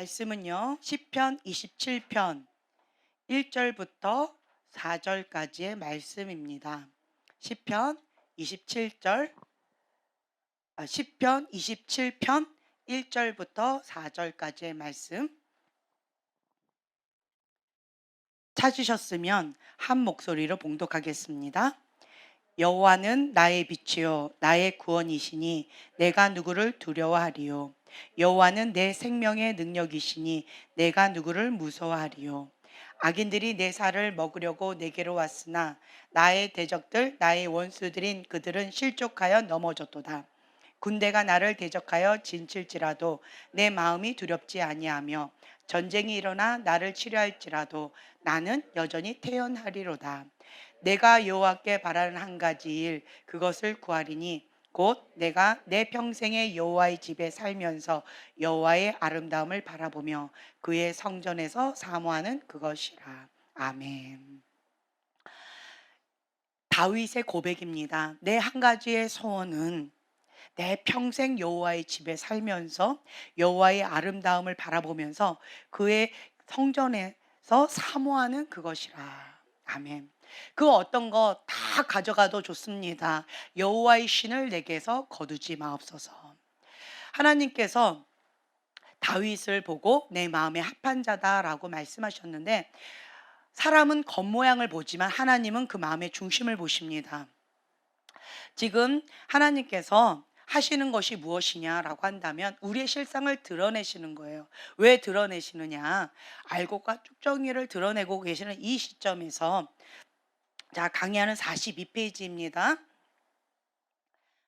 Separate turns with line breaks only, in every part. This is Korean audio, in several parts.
말씀은요. 시편 27편 1절부터 4절까지의 말씀입니다. 시편 27절 시편 27편 1절부터 4절까지의 말씀 찾으셨으면 한 목소리로 봉독하겠습니다. 여호와는 나의 빛이요 나의 구원이시니 내가 누구를 두려워하리요. 여호와는 내 생명의 능력이시니 내가 누구를 무서워하리요. 악인들이 내 살을 먹으려고 내게로 왔으나 나의 대적들 나의 원수들인 그들은 실족하여 넘어졌도다. 군대가 나를 대적하여 진칠지라도 내 마음이 두렵지 아니하며 전쟁이 일어나 나를 치료할지라도 나는 여전히 태연하리로다. 내가 여호와께 바라는 한 가지 일 그것을 구하리니 곧 내가 내 평생에 여호와의 집에 살면서 여호와의 아름다움을 바라보며 그의 성전에서 사모하는 그것이라. 아멘. 다윗의 고백입니다. 내 한 가지의 소원은 내 평생 여호와의 집에 살면서 여호와의 아름다움을 바라보면서 그의 성전에서 사모하는 그것이라. 아멘. 그 어떤 거 다 가져가도 좋습니다. 여호와의 신을 내게서 거두지 마옵소서. 하나님께서 다윗을 보고 내 마음에 합한 자다라고 말씀하셨는데, 사람은 겉모양을 보지만 하나님은 그 마음의 중심을 보십니다. 지금 하나님께서 하시는 것이 무엇이냐라고 한다면 우리의 실상을 드러내시는 거예요. 왜 드러내시느냐? 알곡과 쭉정이를 드러내고 계시는 이 시점에서, 자, 강의하는 42페이지입니다.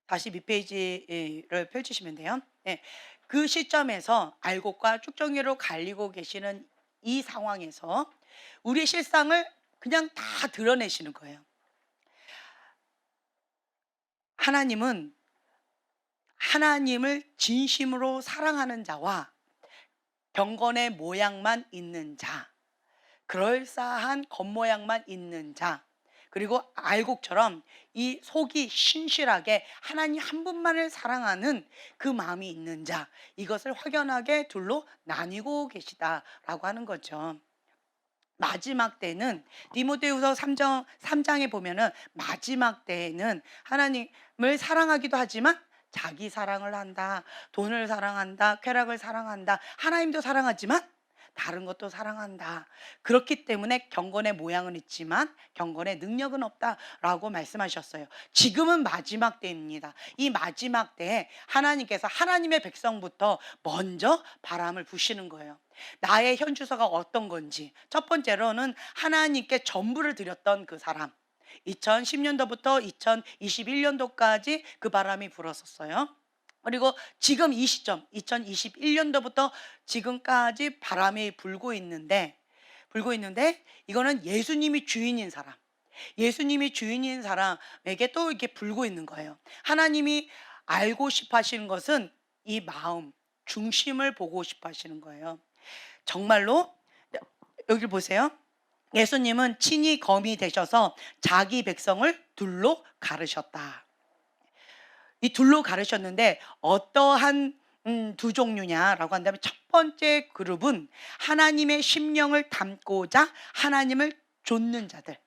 42페이지를 펼치시면 돼요. 네. 그 시점에서 알곡과 쭉정이로 갈리고 계시는 이 상황에서 우리의 실상을 그냥 다 드러내시는 거예요. 하나님은 하나님을 진심으로 사랑하는 자와 경건의 모양만 있는 자, 그럴싸한 겉모양만 있는 자, 그리고 알곡처럼 이 속이 신실하게 하나님 한 분만을 사랑하는 그 마음이 있는 자, 이것을 확연하게 둘로 나뉘고 계시다라고 하는 거죠. 마지막 때는 디모데후서 3장에 보면은 마지막 때에는 하나님을 사랑하기도 하지만 자기 사랑을 한다, 돈을 사랑한다, 쾌락을 사랑한다, 하나님도 사랑하지만 다른 것도 사랑한다. 그렇기 때문에 경건의 모양은 있지만 경건의 능력은 없다라고 말씀하셨어요. 지금은 마지막 때입니다. 이 마지막 때에 하나님께서 하나님의 백성부터 먼저 바람을 부시는 거예요. 나의 현주소가 어떤 건지. 첫 번째로는 하나님께 전부를 드렸던 그 사람, 2010년도부터 2021년도까지 그 바람이 불었었어요. 그리고 지금 이 시점 2021년도부터 지금까지 바람이 불고 있는데 이거는 예수님이 주인인 사람, 예수님이 주인인 사람에게 또 이렇게 불고 있는 거예요. 하나님이 알고 싶어 하시는 것은 이 마음 중심을 보고 싶어 하시는 거예요. 정말로 여기 보세요. 예수님은 친히 검이 되셔서 자기 백성을 둘로 가르셨다. 이 둘로 가르셨는데 어떠한 두 종류냐라고 한다면, 첫 번째 그룹은 하나님의 심령을 담고자 하나님을 좇는 자들.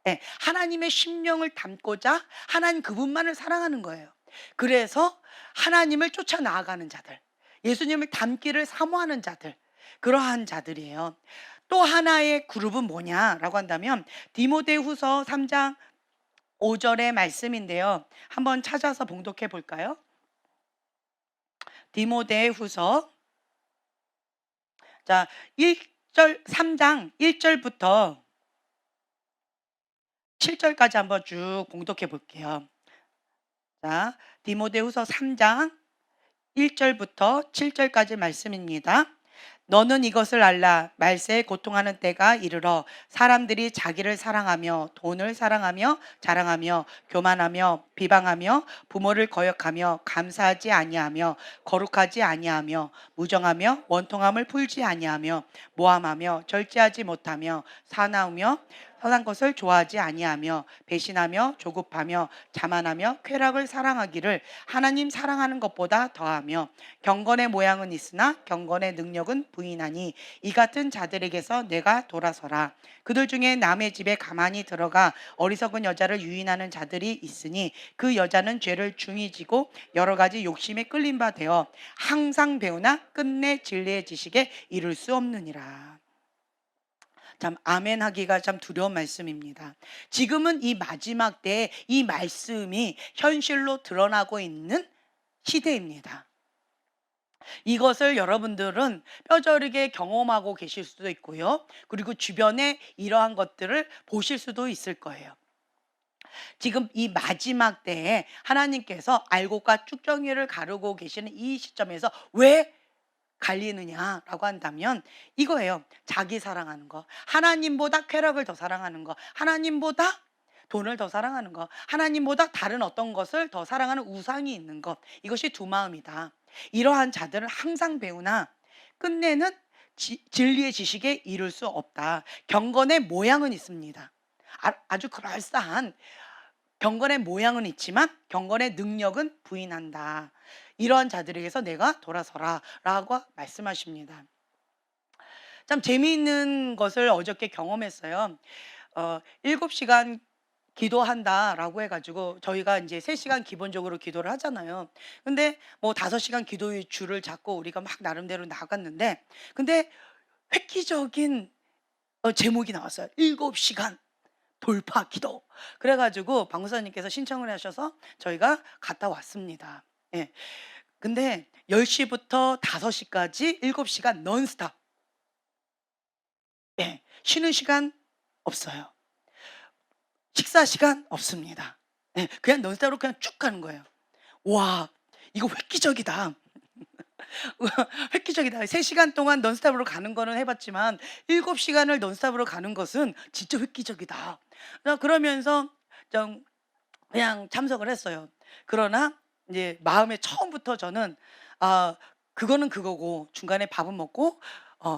예, 하나님의 심령을 담고자 하나님 그분만을 사랑하는 거예요. 그래서 하나님을 쫓아 나아가는 자들, 예수님을 닮기를 사모하는 자들, 그러한 자들이에요. 또 하나의 그룹은 뭐냐라고 한다면 디모데후서 3장 5절의 말씀인데요. 한번 찾아서 봉독해 볼까요? 디모데후서, 자, 1절 3장 1절부터 7절까지 한번 쭉 봉독해 볼게요. 자, 디모데후서 3장 1절부터 7절까지 말씀입니다. 너는 이것을 알라. 말세에 고통하는 때가 이르러 사람들이 자기를 사랑하며 돈을 사랑하며 자랑하며 교만하며 비방하며 부모를 거역하며 감사하지 아니하며 거룩하지 아니하며 무정하며 원통함을 풀지 아니하며 모함하며 절제하지 못하며 사나우며 선한 것을 좋아하지 아니하며 배신하며 조급하며 자만하며 쾌락을 사랑하기를 하나님 사랑하는 것보다 더하며 경건의 모양은 있으나 경건의 능력은 부인하니 이 같은 자들에게서 내가 돌아서라. 그들 중에 남의 집에 가만히 들어가 어리석은 여자를 유인하는 자들이 있으니 그 여자는 죄를 중히 지고 여러 가지 욕심에 끌린 바 되어 항상 배우나 끝내 진리의 지식에 이를 수 없느니라. 참 아멘 하기가 참 두려운 말씀입니다. 지금은 이 마지막 때에 이 말씀이 현실로 드러나고 있는 시대입니다. 이것을 여러분들은 뼈저리게 경험하고 계실 수도 있고요. 그리고 주변에 이러한 것들을 보실 수도 있을 거예요. 지금 이 마지막 때에 하나님께서 알곡과 쭉정이를 가르고 계시는 이 시점에서 왜 갈리느냐라고 한다면 이거예요. 자기 사랑하는 거, 하나님보다 쾌락을 더 사랑하는 거, 하나님보다 돈을 더 사랑하는 거, 하나님보다 다른 어떤 것을 더 사랑하는 우상이 있는 것, 이것이 두 마음이다. 이러한 자들은 항상 배우나 끝내는 진리의 지식에 이를 수 없다. 경건의 모양은 있습니다. 아주 그럴싸한 경건의 모양은 있지만 경건의 능력은 부인한다. 이러한 자들에게서 내가 돌아서라 라고 말씀하십니다. 참 재미있는 것을 어저께 경험했어요. 7시간 기도한다라고 해가지고 저희가 이제 3시간 기본적으로 기도를 하잖아요. 근데 뭐 5시간 기도의 줄을 잡고 우리가 막 나름대로 나갔는데 근데 획기적인 제목이 나왔어요. 7시간 돌파 기도. 그래가지고 방구사님께서 신청을 하셔서 저희가 갔다 왔습니다. 예. 근데 10시부터 5시까지 7시간 넌스톱. 예. 쉬는 시간 없어요. 식사 시간 없습니다. 예. 그냥 넌스톱으로 그냥 쭉 가는 거예요. 와, 이거 획기적이다. 획기적이다. 3시간 동안 넌스톱으로 가는 거는 해봤지만 7시간을 넌스톱으로 가는 것은 진짜 획기적이다. 그러면서 좀 그냥 참석을 했어요. 그러나 이제 마음에 처음부터 저는 아, 그거는 그거고 중간에 밥은 먹고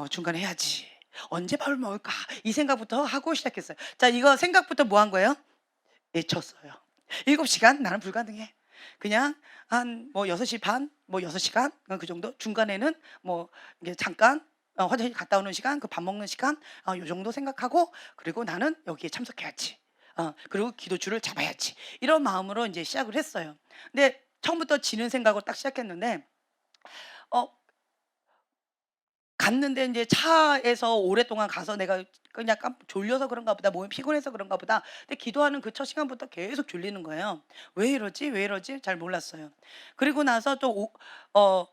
중간에 해야지. 언제 밥을 먹을까? 이 생각부터 하고 시작했어요. 자, 이거 생각부터 뭐 한 거예요? 외쳤어요. 7시간 나는 불가능해. 그냥 한 뭐 6시 반, 뭐 6시간 그 정도. 중간에는 뭐 이게 잠깐 화장실 갔다 오는 시간, 그 밥 먹는 시간 요 정도 생각하고 그리고 나는 여기에 참석해야지. 그리고 기도줄을 잡아야지. 이런 마음으로 이제 시작을 했어요. 근데 처음부터 지는 생각으로 딱 시작했는데 어 갔는데 이제 차에서 오랫동안 가서 내가 그냥 약간 졸려서 그런가 보다, 몸이 피곤해서 그런가 보다. 근데 기도하는 그 첫 시간부터 계속 졸리는 거예요. '왜 이러지? 왜 이러지?' 잘 몰랐어요. 그리고 나서 어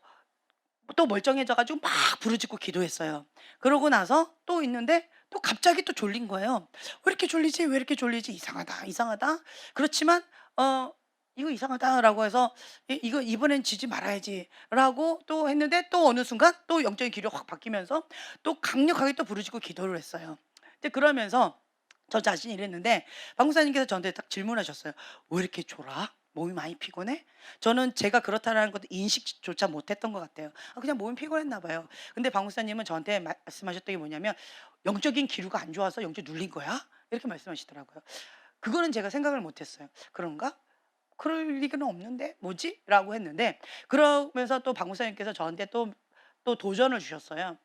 또 멀쩡해져 가지고 막 부르짖고 기도했어요. 그러고 나서 또 있는데 또 갑자기 또 졸린 거예요. '왜 이렇게 졸리지? 왜 이렇게 졸리지? 이상하다, 이상하다.' 그렇지만 어 '이거 이상하다.'라고 해서 '이거 이번엔 지지 말아야지.'라고 또 했는데 또 어느 순간 또 영적인 기류가 확 바뀌면서 또 강력하게 또 부르짖고 기도를 했어요. 근데 그러면서 저 자신이 이랬는데 박 목사님께서 저한테 딱 질문하셨어요. "왜 이렇게 졸아? 몸이 많이 피곤해?" 저는 제가 그렇다라는 것도 인식조차 못했던 것 같아요. 그냥 몸이 피곤했나 봐요. 근데 박 목사님은 저한테 말씀하셨던 게 뭐냐면 "영적인 기류가 안 좋아서 영적이 눌린 거야?" 이렇게 말씀하시더라고요. 그거는 제가 생각을 못했어요. '그런가? 그럴 리가는 없는데 뭐지?' 라고 했는데 그러면서 또 박 목사님께서 저한테 또 도전을 주셨어요.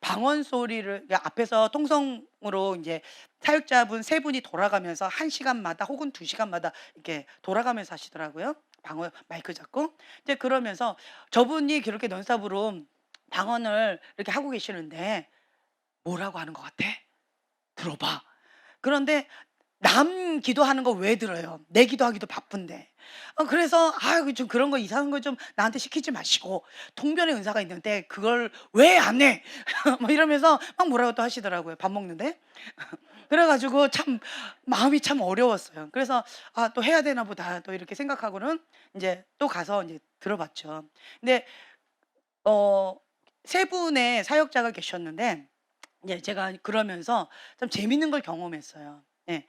방언 소리를 앞에서 통성으로 이제 사역자분 3분이 돌아가면서 1 시간마다 혹은 2 시간마다 이렇게 돌아가면서 하시더라고요. 방언 마이크 잡고. 이제 그러면서 저분이 그렇게 넌스톱으로 방언을 이렇게 하고 계시는데 "뭐라고 하는 것 같아? 들어봐." 그런데 남 기도하는 거 왜 들어요? 내 기도하기도 바쁜데. 그래서 "아유 좀 그런 거 이상한 거 좀 나한테 시키지 마시고 통변의 은사가 있는데 그걸 왜 안 해?" 막 이러면서 막 뭐라고 또 하시더라고요, 밥 먹는데. 그래 가지고 참 마음이 참 어려웠어요. 그래서 '아 또 해야 되나 보다.' 또 이렇게 생각하고는 인제 또 가서 인제 들어봤죠. 근데 어 3 분의 사역자가 계셨는데 이제 제가 그러면서 좀 재밌는 걸 경험했어요. 예.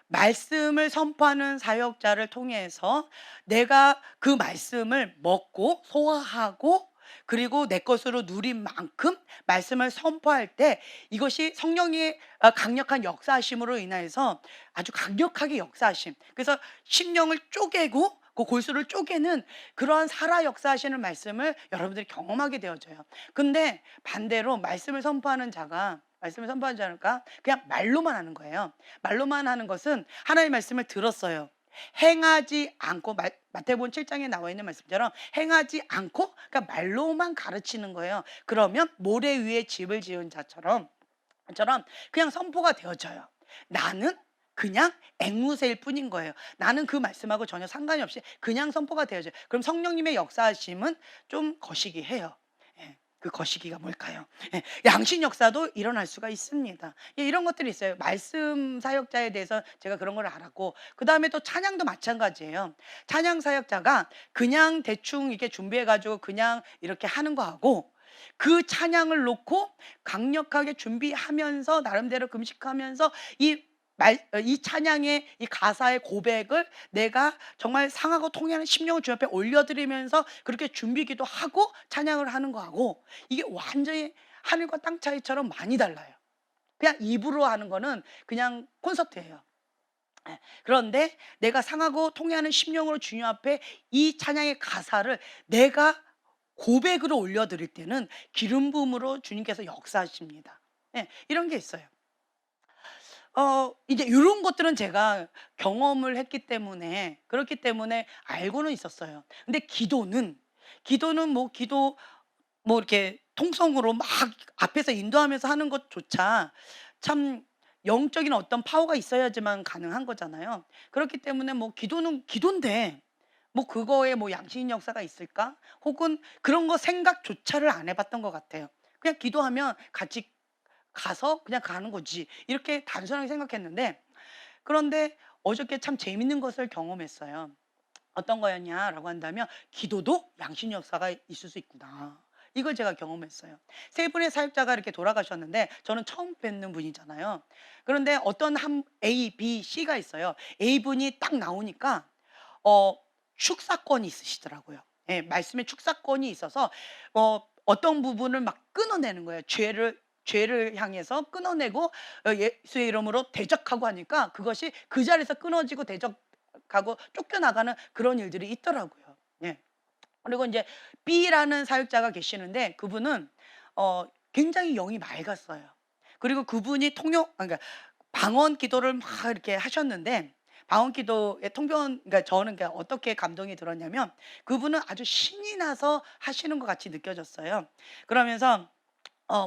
말씀을 선포하는 사역자를 통해서 내가 그 말씀을 먹고 소화하고 그리고 내 것으로 누린 만큼 말씀을 선포할 때 이것이 성령의 강력한 역사하심으로 인하여서 아주 강력하게 역사하심. 그래서 심령을 쪼개고 그 골수를 쪼개는 그러한 살아 역사하시는 말씀을 여러분들이 경험하게 되어져요. 근데 반대로 말씀을 선포하는 자가 그냥 말로만 하는 거예요. 말로만 하는 것은 하나님의 말씀을 들었어요. 행하지 않고 마태복음 7장에 나와 있는 말씀처럼 행하지 않고 그러니까 말로만 가르치는 거예요. 그러면 모래 위에 집을 지은 자처럼 그냥 선포가 되어져요. 나는 그냥 앵무새일 뿐인 거예요. 나는 그 말씀하고 전혀 상관이 없이 그냥 선포가 되어져요. 그럼 성령님의 역사하심은 좀 거시기해요. 예, 그 거시기가 뭘까요? 예, 양신 역사도 일어날 수가 있습니다. 예, 이런 것들이 있어요. 말씀 사역자에 대해서 제가 그런 걸 알았고, 그 다음에 또 찬양도 마찬가지예요. 찬양 사역자가 그냥 대충 이렇게 준비해가지고 그냥 이렇게 하는 거하고, 그 찬양을 놓고 강력하게 준비하면서 나름대로 금식하면서 이 찬양의 이 가사의 고백을 내가 정말 상하고 통해하는 심령을 주 앞에 올려드리면서 그렇게 준비기도 하고 찬양을 하는 거하고, 이게 완전히 하늘과 땅 차이처럼 많이 달라요. 그냥 입으로 하는 거는 그냥 콘서트예요. 예. 그런데 내가 상하고 통해하는 심령으로 주님 앞에 이 찬양의 가사를 내가 고백으로 올려드릴 때는 기름 부음으로 주님께서 역사하십니다. 예, 이런 게 있어요. 이제 요런 것들은 제가 경험을 했기 때문에 그렇기 때문에 알고는 있었어요. 근데 기도는 뭐 이렇게 통성으로 막 앞에서 인도하면서 하는 것조차 참 영적인 어떤 파워가 있어야지만 가능한 거잖아요. 그렇기 때문에 뭐 기도는 기도인데 뭐 그거에 뭐 양심 역사가 있을까? 혹은 그런 거 생각조차를 안 해봤던 것 같아요. 그냥 기도하면 같이 가서 그냥 가는 거지. 이렇게 단순하게 생각했는데, 그런데 어저께 참 재밌는 것을 경험했어요. 어떤 거였냐라고 한다면 기도도 양심 역사가 있을 수 있구나. 이걸 제가 경험했어요. 세 분의 사역자가 이렇게 돌아가셨는데 저는 처음 뵙는 분이잖아요. 그런데 어떤 한 A, B, C가 있어요. A 분이 딱 나오니까 축사권이 있으시더라고요. 예, 말씀에 축사권이 있어서 어떤 부분을 막 끊어내는 거예요. 죄를 향해서 끊어내고 예수의 이름으로 대적하고 하니까 그것이 그 자리에서 끊어지고 대적하고 쫓겨나가는 그런 일들이 있더라고요. 예. 그리고 이제 B라는 사역자가 계시는데 그분은 굉장히 영이 맑았어요. 그리고 그분이 그러니까 방언 기도를 막 이렇게 하셨는데, 방언 기도의 그러니까 저는 그러니까 어떻게 감동이 들었냐면 그분은 아주 신이 나서 하시는 것 같이 느껴졌어요. 그러면서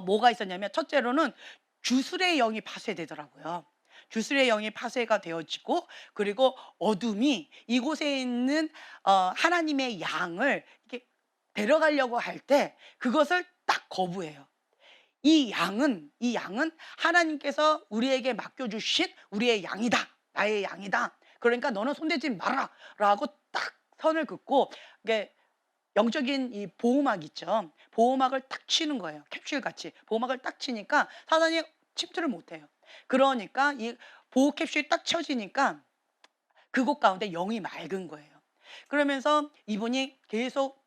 뭐가 있었냐면 첫째로는 주술의 영이 파쇄되더라고요. 주술의 영이 파쇄가 되어지고, 그리고 어둠이 이곳에 있는 하나님의 양을 이렇게 데려가려고 할 때 그것을 딱 거부해요. 이 양은 하나님께서 우리에게 맡겨주신 우리의 양이다. 나의 양이다. 그러니까 너는 손대지 마라. 라고 딱 선을 긋고, 이게 영적인 이 보호막 있죠. 보호막을 딱 치는 거예요. 캡슐 같이. 보호막을 딱 치니까 사단이 침투를 못 해요. 그러니까 이 보호 캡슐이 딱 쳐지니까 그곳 가운데 영이 맑은 거예요. 그러면서 이분이 계속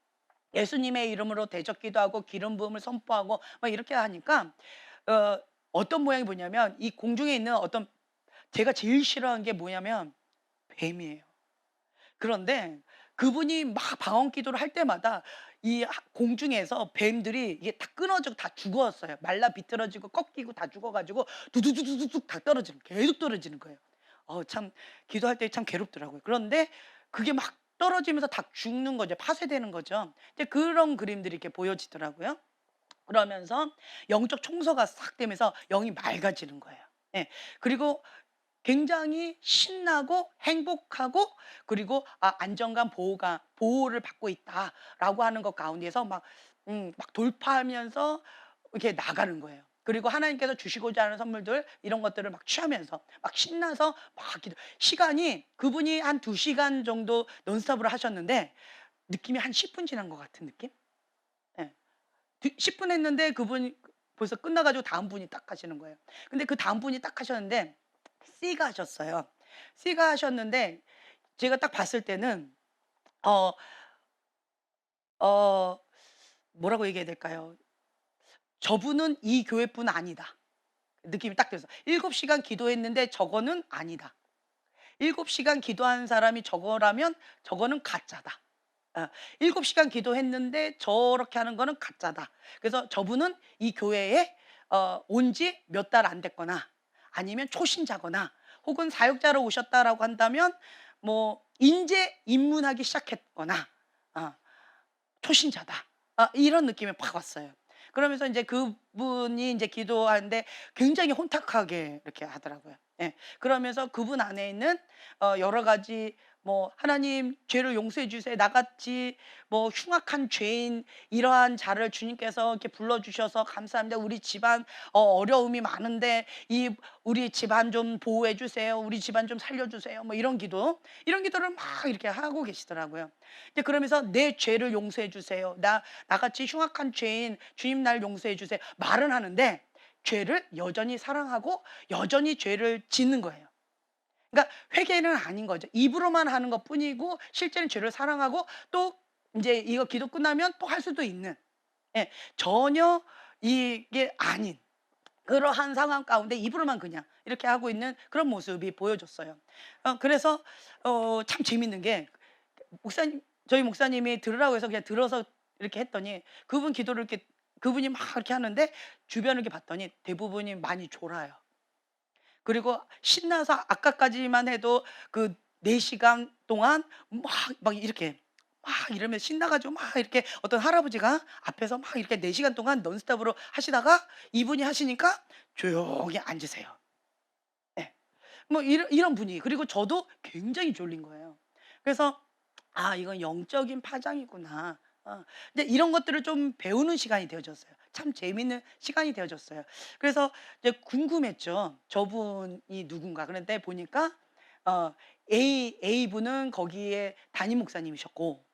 예수님의 이름으로 대적 기도하고 기름 부음을 선포하고 막 이렇게 하니까 어떤 모양이 뭐냐면 이 공중에 있는 어떤, 제가 제일 싫어하는 게 뭐냐면 뱀이에요. 그런데 그분이 막 방언 기도를 할 때마다 이 공중에서 뱀들이 이게 다 끊어지고 다 죽었어요. 말라 비틀어지고 꺾이고 다 죽어가지고 두두두두둑 다 계속 떨어지는 거예요. 참 기도할 때 참 괴롭더라고요. 그런데 그게 막 떨어지면서 다 죽는 거죠. 파쇄되는 거죠. 이제 그런 그림들이 이렇게 보여지더라고요. 그러면서 영적 청소가 싹 되면서 영이 맑아지는 거예요. 예. 그리고 굉장히 신나고 행복하고, 그리고 안정감 보호를 받고 있다라고 하는 것 가운데서 막 돌파하면서 이렇게 나가는 거예요. 그리고 하나님께서 주시고자 하는 선물들 이런 것들을 막 취하면서 막 신나서 막 시간이, 그분이 한 2시간 정도 논스톱으로 하셨는데 느낌이 한 10분 지난 것 같은 느낌? 예. 10분 했는데 그분이 벌써 끝나 가지고 다음 분이 딱 하시는 거예요. 근데 그 다음 분이 딱 하셨는데 C가 하셨어요. C가 하셨는데 제가 딱 봤을 때는 어 어 뭐라고 얘기해야 될까요? 저분은 이 교회뿐 아니다. 느낌이 딱 들어서 7시간 기도했는데 저거는 아니다. 7시간 기도한 사람이 저거라면 저거는 가짜다. 어, 7시간 기도했는데 저렇게 하는 거는 가짜다. 그래서 저분은 이 교회에 온 지 몇 달 안 됐거나 아니면 초신자거나 혹은 사역자로 오셨다라고 한다면 뭐 인제 입문하기 시작했거나 어, 초신자다. 이런 느낌이 팍 왔어요. 그러면서 이제 그분이 이제 기도하는데 굉장히 혼탁하게 이렇게 하더라고요. 예. 그러면서 그분 안에 있는 여러 가지 뭐 "하나님 죄를 용서해 주세요. 나같이 뭐 흉악한 죄인 이러한 자를 주님께서 이렇게 불러 주셔서 감사합니다. 우리 집안 어려움이 많은데 이 우리 집안 좀 보호해 주세요. 우리 집안 좀 살려 주세요." 뭐 이런 기도를 막 이렇게 하고 계시더라고요. 이제 그러면서 "내 죄를 용서해 주세요. 나같이 흉악한 죄인 주님 날 용서해 주세요." 말은 하는데 죄를 여전히 사랑하고 여전히 죄를 짓는 거예요. 그러니까 회개는 아닌 거죠. 입으로만 하는 것뿐이고 실제는 죄를 사랑하고 또 인제 이거 기도 끝나면 또 할 수도 있는, 예, 전혀 이게 아닌 그러한 상황 가운데 입으로만 그냥 이렇게 하고 있는 그런 모습이 보여졌어요. 그래서 참 재밌는 게 목사님 저희 목사님이 들으라고 해서 그냥 들어서 이렇게 했더니 그분 기도를 이렇게 그분이 막 이렇게 하는데 주변을 이렇게 봤더니 대부분이 많이 졸아요. 그리고 신나서 아까까지만 해도 그 4 시간 동안 막 이렇게 막 이러면 신나 가지고 막 이렇게 어떤 할아버지가 앞에서 막 이렇게 4 시간 동안 논스톱으로 하시다가 이분이 하시니까 조용히 앉으세요. 예. 뭐 이런 분위기. 그리고 저도 굉장히 졸린 거예요. 그래서 '아 이건 영적인 파장이구나.' 이제 이런 것들을 좀 배우는 시간이 되어졌어요. 참 재미있는 시간이 되어졌어요. 그래서 이제 궁금했죠. 저분이 누군가. 그런데 보니까 어 A분은 거기에 담임 목사님이셨고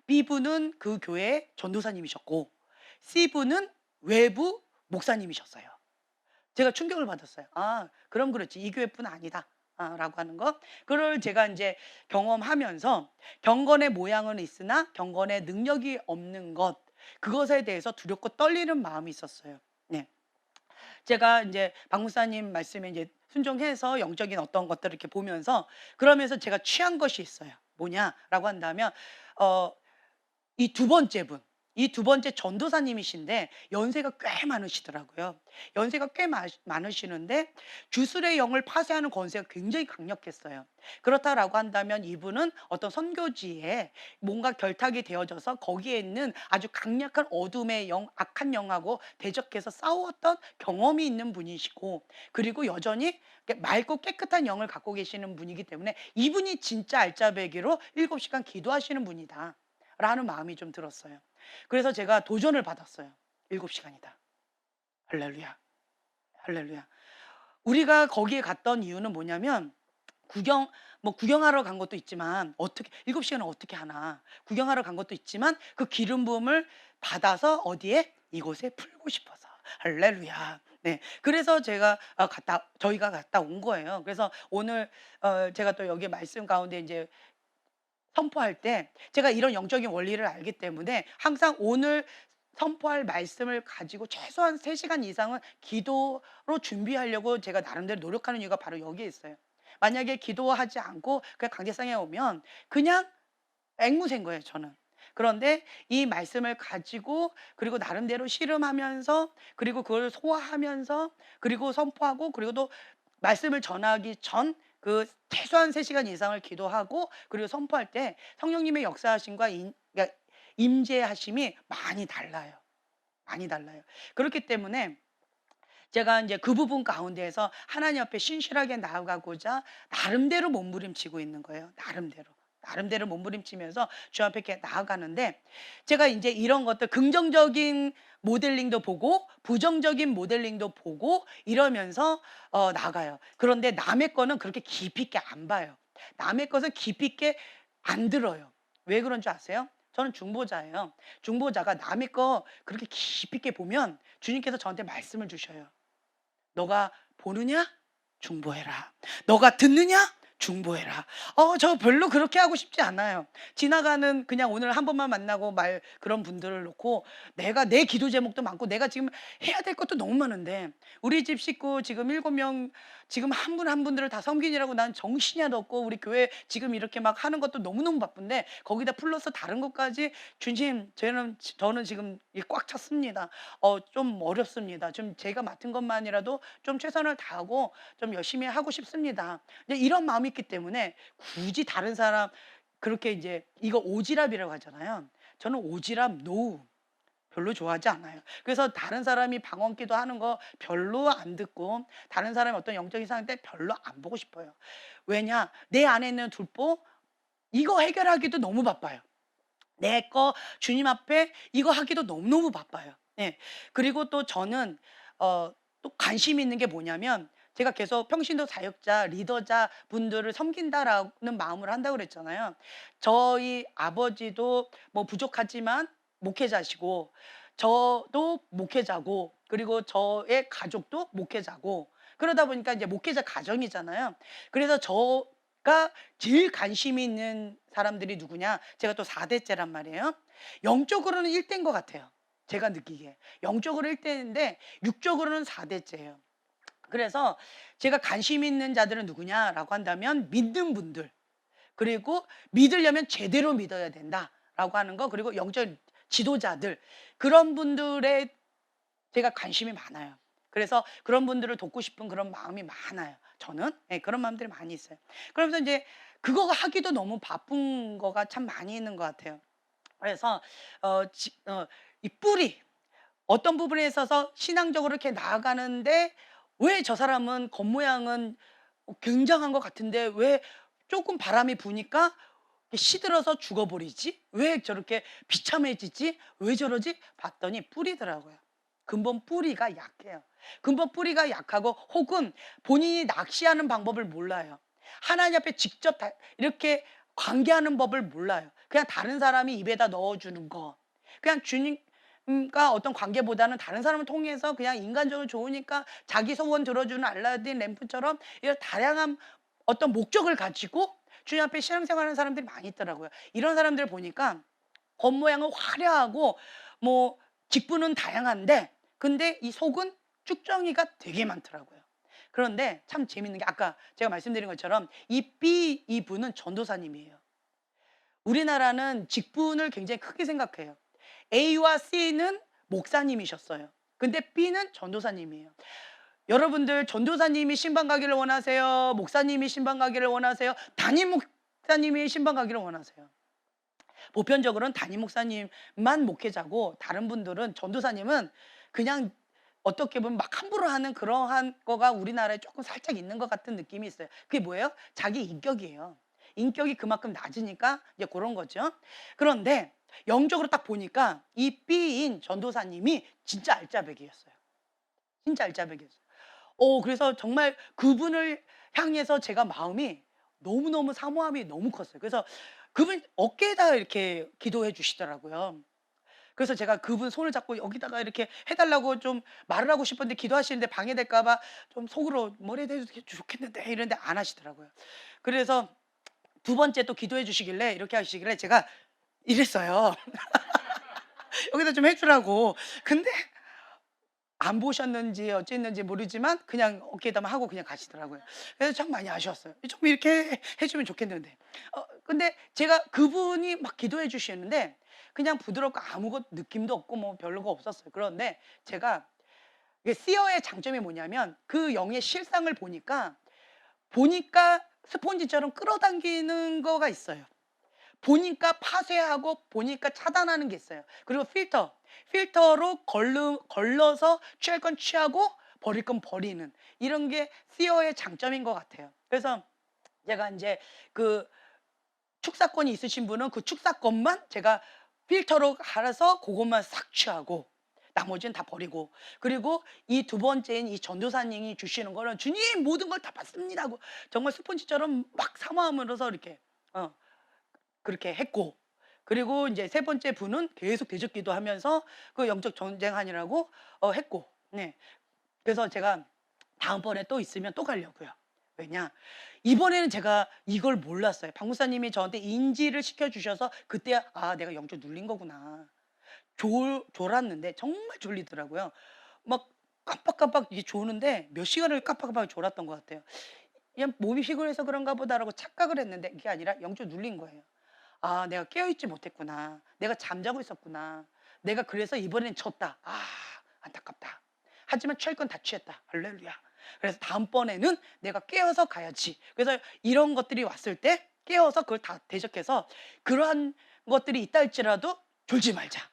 B분은 그 교회 전도사님이셨고 C분은 외부 목사님이셨어요. 제가 충격을 받았어요. '아 그럼 그렇지. 이 교회뿐 아니다.' 라고 하는 거. 그걸 제가 인제 경험하면서 경건의 모양은 있으나 경건의 능력이 없는 것, 그것에 대해서 두렵고 떨리는 마음이 있었어요. 네. 제가 인제 박 목사님 말씀에 인제 순종해서 영적인 어떤 것들을 이렇게 보면서 그러면서 제가 취한 것이 있어요. 뭐냐라고 한다면 어 이 두 번째 분. 이 두 번째 전도사님이신데 연세가 꽤 많으시더라고요. 연세가 꽤 많으시는데 주술의 영을 파쇄하는 권세가 굉장히 강력했어요. 그렇다라고 한다면 이분은 어떤 선교지에 뭔가 결탁이 되어져서 거기에 있는 아주 강력한 어둠의 영, 악한 영하고 대적해서 싸웠던 경험이 있는 분이시고 그리고 여전히 맑고 깨끗한 영을 갖고 계시는 분이기 때문에 이분이 진짜 알짜배기로 7시간 기도하시는 분이다. 라는 마음이 좀 들었어요. 그래서 제가 도전을 받았어요. 7시간이다. 할렐루야. 할렐루야. 우리가 거기에 갔던 이유는 뭐냐면 구경하러 간 것도 있지만 어떻게 7시간을 어떻게 하나. 구경하러 간 것도 있지만 그 기름 부음을 받아서 어디에? 이곳에 풀고 싶어서. 할렐루야. 네. 그래서 제가 저희가 갔다 온 거예요. 그래서 오늘 제가 또 여기 말씀 가운데 이제 선포할 때 제가 이런 영적인 원리를 알기 때문에 항상 오늘 선포할 말씀을 가지고 최소한 3 시간 이상은 기도로 준비하려고 제가 나름대로 노력하는 이유가 바로 여기에 있어요. 만약에 기도하지 않고 그냥 강제상에 오면 그냥 앵무새인 거예요 저는. 그런데 이 말씀을 가지고 그리고 나름대로 씨름하면서 그리고 그걸 소화하면서 그리고 선포하고 그리고 또 말씀을 전하기 전 그 최소한 3 시간 이상을 기도하고 그리고 선포할 때 성령님의 역사하심과 그러니까 임재하심이 많이 달라요. 많이 달라요. 그렇기 때문에 제가 인제 그 부분 가운데에서 하나님 앞에 신실하게 나아가고자 나름대로 몸부림치고 있는 거예요, 나름대로. 나름대로 몸부림치면서 주 앞에 이렇게 나아가는데 제가 인제 이런 것들 긍정적인 모델링도 보고 부정적인 모델링도 보고 이러면서 나가요. 그런데 남의 거는 그렇게 깊이 있게 안 봐요. 남의 것을 깊이 있게 안 들어요. 왜 그런 줄 아세요? 저는 중보자예요. 중보자가 남의 거 그렇게 깊이 있게 보면 주님께서 저한테 말씀을 주셔요. "너가 보느냐? 중보해라. 너가 듣느냐? 중보해라. 저 별로 그렇게 하고 싶지 않아요. 지나가는 그냥 오늘 한 번만 만나고 말 그런 분들을 놓고 내가 내 기도 제목도 많고 내가 지금 해야 될 것도 너무 많은데 우리 집 식구 지금 7명 지금 한 분 한 분들을 다 섬기느라고 난 정신이 하나도 없고 우리 교회 지금 이렇게 막 하는 것도 너무너무 바쁜데 거기다 플러스 다른 것까지 주님 저는 지금 꽉 찼습니다. 좀 어렵습니다. 좀 제가 맡은 것만이라도 좀 최선을 다하고 좀 열심히 하고 싶습니다. 이제 이런 마음이 있기 때문에 굳이 다른 사람 그렇게 이제 이거 오지랖이라고 하잖아요. 저는 오지랖 노우 별로 좋아하지 않아요. 그래서 다른 사람이 방언기도 하는 거 별로 안 듣고 다른 사람의 어떤 영적인 상태 별로 안 보고 싶어요. 왜냐? 내 안에 있는 둘보 이거 해결하기도 너무 바빠요. 내 거 주님 앞에 이거 하기도 너무너무 바빠요. 예. 그리고 또 저는 또 관심 있는 게 뭐냐면 제가 계속 평신도 사역자, 리더자 분들을 섬긴다라는 마음으로 한다고 그랬잖아요. 저희 아버지도 뭐 부족하지만 목회자시고 저도 목회자고 그리고 저의 가족도 목회자고 그러다 보니까 이제 목회자 가정이잖아요. 그래서 저가 제일 관심이 있는 사람들이 누구냐? 제가 또 4대째란 말이에요. 영적으로는 1대인 것 같아요. 제가 느끼기에. 영적으로 1대인데 육적으로는 4대째예요. 그래서 제가 관심 있는 자들은 누구냐라고 한다면 믿는 분들. 그리고 믿으려면 제대로 믿어야 된다라고 하는 거. 그리고 영적 지도자들. 그런 분들의 제가 관심이 많아요. 그래서 그런 분들을 돕고 싶은 그런 마음이 많아요. 저는 그런 마음들이 많이 있어요. 그러면서 이제 그거 하기도 너무 바쁜 거가 참 많이 있는 것 같아요. 그래서 이 뿌리 어떤 부분에 있어서 신앙적으로 이렇게 나아가는데 왜 저 사람은 겉모양은 굉장한 것 같은데 왜 조금 바람이 부니까 시들어서 죽어버리지? 왜 저렇게 비참해지지? 왜 저러지? 봤더니 뿌리더라고요. 근본 뿌리가 약해요. 근본 뿌리가 약하고 혹은 본인이 낚시하는 방법을 몰라요. 하나님 앞에 직접 이렇게 관계하는 법을 몰라요. 그냥 다른 사람이 입에다 넣어주는 거. 그냥 주님과 어떤 관계보다는 다른 사람을 통해서 그냥 인간적으로 좋으니까 자기 소원 들어주는 알라딘 램프처럼 이런 다양한 어떤 목적을 가지고 주님 앞에 신앙생활하는 사람들이 많이 있더라고요. 이런 사람들 보니까 겉모양은 화려하고 뭐 직분은 다양한데 근데 이 속은 쭉정이가 되게 많더라고요. 그런데 참 재밌는 게 아까 제가 말씀드린 것처럼 이분은 전도사님이에요. 우리나라는 직분을 굉장히 크게 생각해요. A와 C는 목사님이셨어요. 근데 B는 전도사님이에요. 여러분들 전도사님이 신방 가기를 원하세요? 목사님이 신방 가기를 원하세요? 담임 목사님이 신방 가기를 원하세요? 보편적으로는 담임 목사님만 목회자고 다른 분들은 전도사님은 그냥 어떻게 보면 막 함부로 하는 그러한 거가 우리나라에 조금 살짝 있는 것 같은 느낌이 있어요. 그게 뭐예요? 자기 인격이에요. 인격이 그만큼 낮으니까 이제 그런 거죠. 그런데 영적으로 딱 보니까 이 B인 전도사님이 진짜 알짜배기였어요. 진짜 알짜배기였어요. 그래서 정말 그분을 향해서 제가 마음이 너무너무 사모함이 너무 컸어요. 그래서 그분 어깨에다가 이렇게 기도해 주시더라고요. 그래서 제가 그분 손을 잡고 여기다가 이렇게 해 달라고 좀 말을 하고 싶었는데 기도하시는데 방해될까 봐 좀 속으로 "머리에다 해도 좋겠는데." 이랬는데 안 하시더라고요. 그래서 두 번째 또 기도해 주시길래 이렇게 하시길래 제가 이랬어요. 여기다 좀 해 주라고. 근데 안 보셨는지 어쨌는지 모르지만 그냥 어깨에다만 하고 그냥 가시더라고요. 그래서 참 많이 아쉬웠어요. 좀 이렇게 해 주면 좋겠는데. 근데 제가 그분이 막 기도해 주시는데 그냥 부드럽고 아무 느낌도 없고 뭐 별로가 없었어요. 그런데 제가 이게 씨어의 장점이 뭐냐면 그 영의 실상을 보니까 스폰지처럼 끌어당기는 거가 있어요. 보니까 파쇄하고 보니까 차단하는 게 있어요. 그리고 필터로 걸러서 취할 건 취하고 버릴 건 버리는 이런 게 씨어의 장점인 것 같아요. 그래서 제가 이제 그 축사권이 있으신 분은 그 축사권만 제가 필터로 갈아서 그것만 싹 취하고 나머지는 다 버리고 그리고 이 두 번째인 이 전도사님이 주시는 거는 주님 모든 걸 다 받습니다 하고 정말 스폰지처럼 막 사모함으로써 이렇게 그렇게 했고 그리고 이제 세 번째 분은 계속 대적기도 하면서 그 영적 전쟁하느라고 했고 네. 그래서 제가 다음번에 또 있으면 또 가려고요. 왜냐? 이번에는 제가 이걸 몰랐어요. 박무사님이 저한테 인지를 시켜주셔서 그때 아 내가 영적 눌린 거구나. 졸았는데 정말 졸리더라고요. 막 깜빡깜빡 이게 조는데 몇 시간을 깜빡깜빡 졸았던 것 같아요. 그냥 몸이 피곤해서 그런가 보다라고 착각을 했는데 그게 아니라 영적 눌린 거예요. 아 내가 깨어있지 못했구나. 내가 잠자고 있었구나. 내가 그래서 이번엔 졌다. 아 안타깝다. 하지만 취할 건 다 취했다. 할렐루야. 그래서 다음번에는 내가 깨어서 가야지. 그래서 이런 것들이 왔을 때 깨어서 그걸 다 대적해서 그러한 것들이 있다 할지라도 졸지 말자.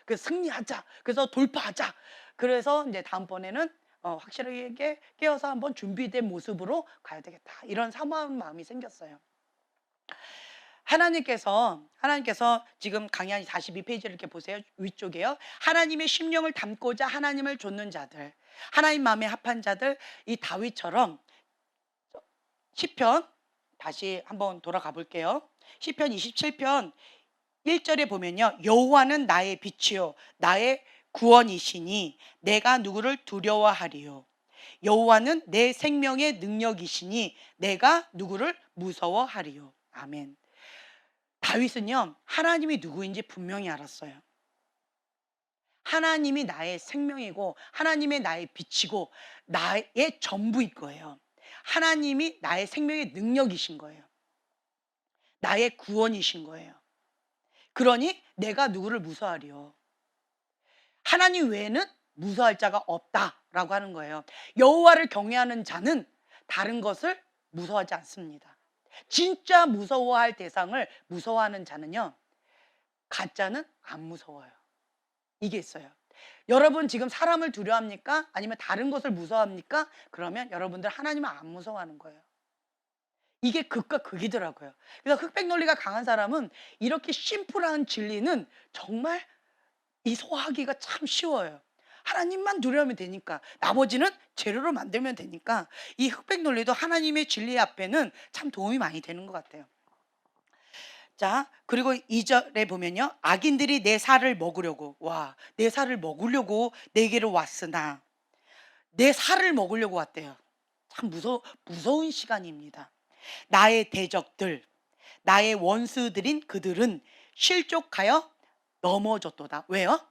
그래서 승리하자. 그래서 돌파하자. 그래서 이제 다음번에는 확실하게 깨어서 한번 준비된 모습으로 가야 되겠다. 이런 사모한 마음이 생겼어요. 하나님께서 지금 강의 42페이지를 이렇게 보세요. 위쪽에요. 하나님의 심령을 담고자 하나님을 좇는 자들, 하나님 마음에 합한 자들, 이 다윗처럼 시편 다시 한번 돌아가 볼게요. 시편 27편 1절에 보면요. 여호와는 나의 빛이요 나의 구원이시니 내가 누구를 두려워하리요. 여호와는 내 생명의 능력이시니 내가 누구를 무서워하리요. 아멘. 다윗은요. 하나님이 누구인지 분명히 알았어요. 하나님이 나의 생명이고 하나님의 나의 빛이고 나의 전부일 거예요. 하나님이 나의 생명의 능력이신 거예요. 나의 구원이신 거예요. 그러니 내가 누구를 무서워하리요. 하나님 외에는 무서워할 자가 없다라고 하는 거예요. 여호와를 경외하는 자는 다른 것을 무서워하지 않습니다. 진짜 무서워할 대상을 무서워하는 자는요. 가짜는 안 무서워요. 이게 있어요. 여러분 지금 사람을 두려워합니까? 아니면 다른 것을 무서워합니까? 그러면 여러분들 하나님을 안 무서워하는 거예요. 이게 극과 극이더라고요. 그래서 흑백 논리가 강한 사람은 이렇게 심플한 진리는 정말 이 소화하기가 참 쉬워요. 하나님만 두려우면 되니까 나머지는 재료로 만들면 되니까 이 흑백 논리도 하나님의 진리 앞에는 참 도움이 많이 되는 것 같아요. 자, 그리고 2절에 보면요. 악인들이 내 살을 먹으려고 내 살을 먹으려고 내게로 왔으나 내 살을 먹으려고 왔대요. 참 무서운 시간입니다. 나의 대적들, 나의 원수들인 그들은 실족하여 넘어졌도다. 왜요?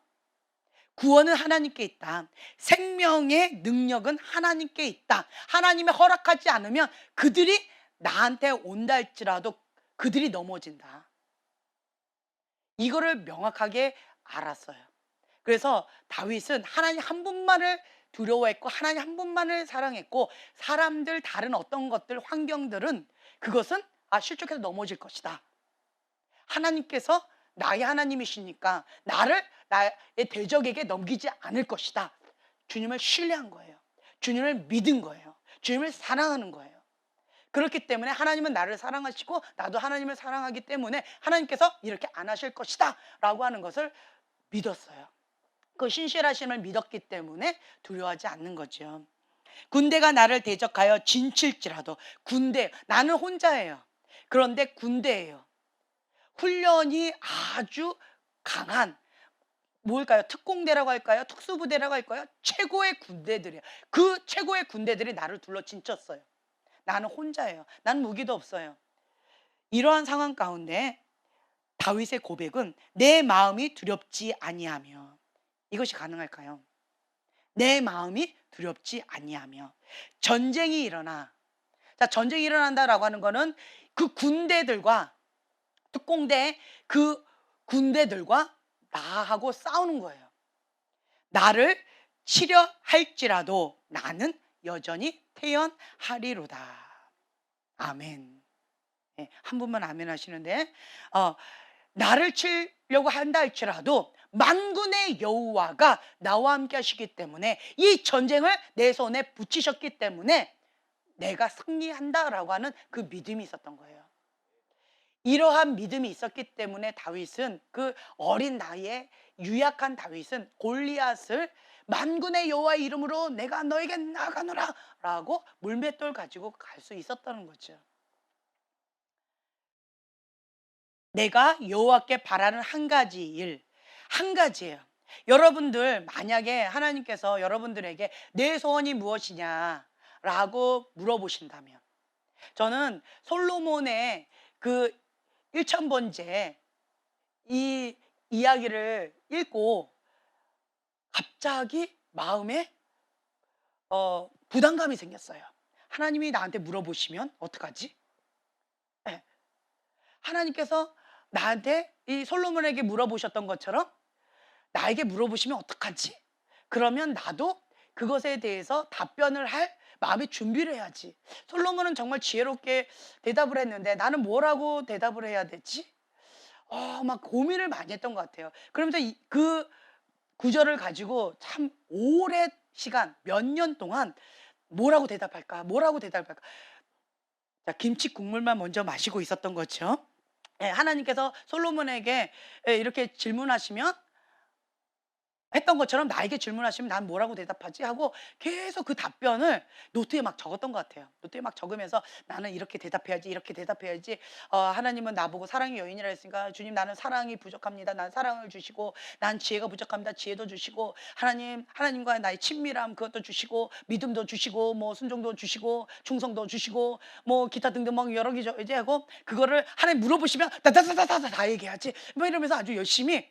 구원은 하나님께 있다. 생명의 능력은 하나님께 있다. 하나님의 허락하지 않으면 그들이 나한테 온다 할지라도 그들이 넘어진다. 이거를 명확하게 알았어요. 그래서 다윗은 하나님 한 분만을 두려워했고 하나님 한 분만을 사랑했고 사람들 다른 어떤 것들 환경들은 그것은 실족해서 넘어질 것이다. 하나님께서 나의 하나님이시니까 나를 나의 대적에게 넘기지 않을 것이다. 주님을 신뢰한 거예요. 주님을 믿은 거예요. 주님을 사랑하는 거예요. 그렇기 때문에 하나님은 나를 사랑하시고 나도 하나님을 사랑하기 때문에 하나님께서 이렇게 안 하실 것이다 라고 하는 것을 믿었어요. 그 신실하심을 믿었기 때문에 두려워하지 않는 거죠. 군대가 나를 대적하여 진칠지라도 나는 혼자예요. 그런데 군대예요. 훈련이 아주 강한 뭘까요? 특공대라고 할까요? 특수부대라고 할까요? 최고의 군대들이에요. 그 최고의 군대들이 나를 둘러 진쳤어요. 나는 혼자예요. 난 무기도 없어요. 이러한 상황 가운데 다윗의 고백은 내 마음이 두렵지 아니하며 이것이 가능할까요? 내 마음이 두렵지 아니하며 전쟁이 일어나 전쟁이 일어난다라고 하는 거는 그 군대들과 특공대 그 군대들과 나하고 싸우는 거예요. 나를 치려 할지라도 나는 여전히 태연하리로다. 아멘. 네, 한 분만 아멘 하시는데 나를 치려고 한다 할지라도 만군의 여호와가 나와 함께 하시기 때문에 이 전쟁을 내 손에 붙이셨기 때문에 내가 승리한다라고 하는 그 믿음이 있었던 거예요. 이러한 믿음이 있었기 때문에 다윗은 그 어린 나이에 유약한 다윗은 골리앗을 만군의 여호와의 이름으로 내가 너에게 나가노라 라고 물맷돌 가지고 갈 수 있었다는 거죠. 내가 여호와께 바라는 한 가지예요. 여러분들 만약에 하나님께서 여러분들에게 내 소원이 무엇이냐 라고 물어보신다면, 저는 솔로몬의 그 1000번째 이 이야기를 읽고 갑자기 마음에 부담감이 생겼어요. 하나님이 나한테 물어보시면 어떡하지? 예. 하나님께서 나한테 이 솔로몬에게 물어보셨던 것처럼 나에게 물어보시면 어떡하지? 그러면 나도 그것에 대해서 답변을 할 마음의 준비를 해야지. 솔로몬은 정말 지혜롭게 대답을 했는데 나는 뭐라고 대답을 해야 되지? 막 고민을 많이 했던 것 같아요. 그러면서 그 구절을 가지고 참 오랜 시간, 몇 년 동안 뭐라고 대답할까? 뭐라고 대답할까? 자, 김치 국물만 먼저 마시고 있었던 거죠. 예, 하나님께서 솔로몬에게 이렇게 질문하시면 했던 것처럼 나에게 질문하시면 난 뭐라고 대답하지? 하고 계속 그 답변을 노트에 막 적었던 것 같아요. 노트에 막 적으면서 나는 이렇게 대답해야지, 이렇게 대답해야지. 하나님은 나보고 사랑의 여인이라 했으니까 주님 나는 사랑이 부족합니다. 난 사랑을 주시고, 난 지혜가 부족합니다. 지혜도 주시고, 하나님과의 나의 친밀함 그것도 주시고, 믿음도 주시고, 뭐 순종도 주시고, 충성도 주시고, 뭐 기타 등등 막 여러 개 이제 하고, 그거를 하나님 물어보시면 다다다다다 얘기하지. 뭐 이러면서 아주 열심히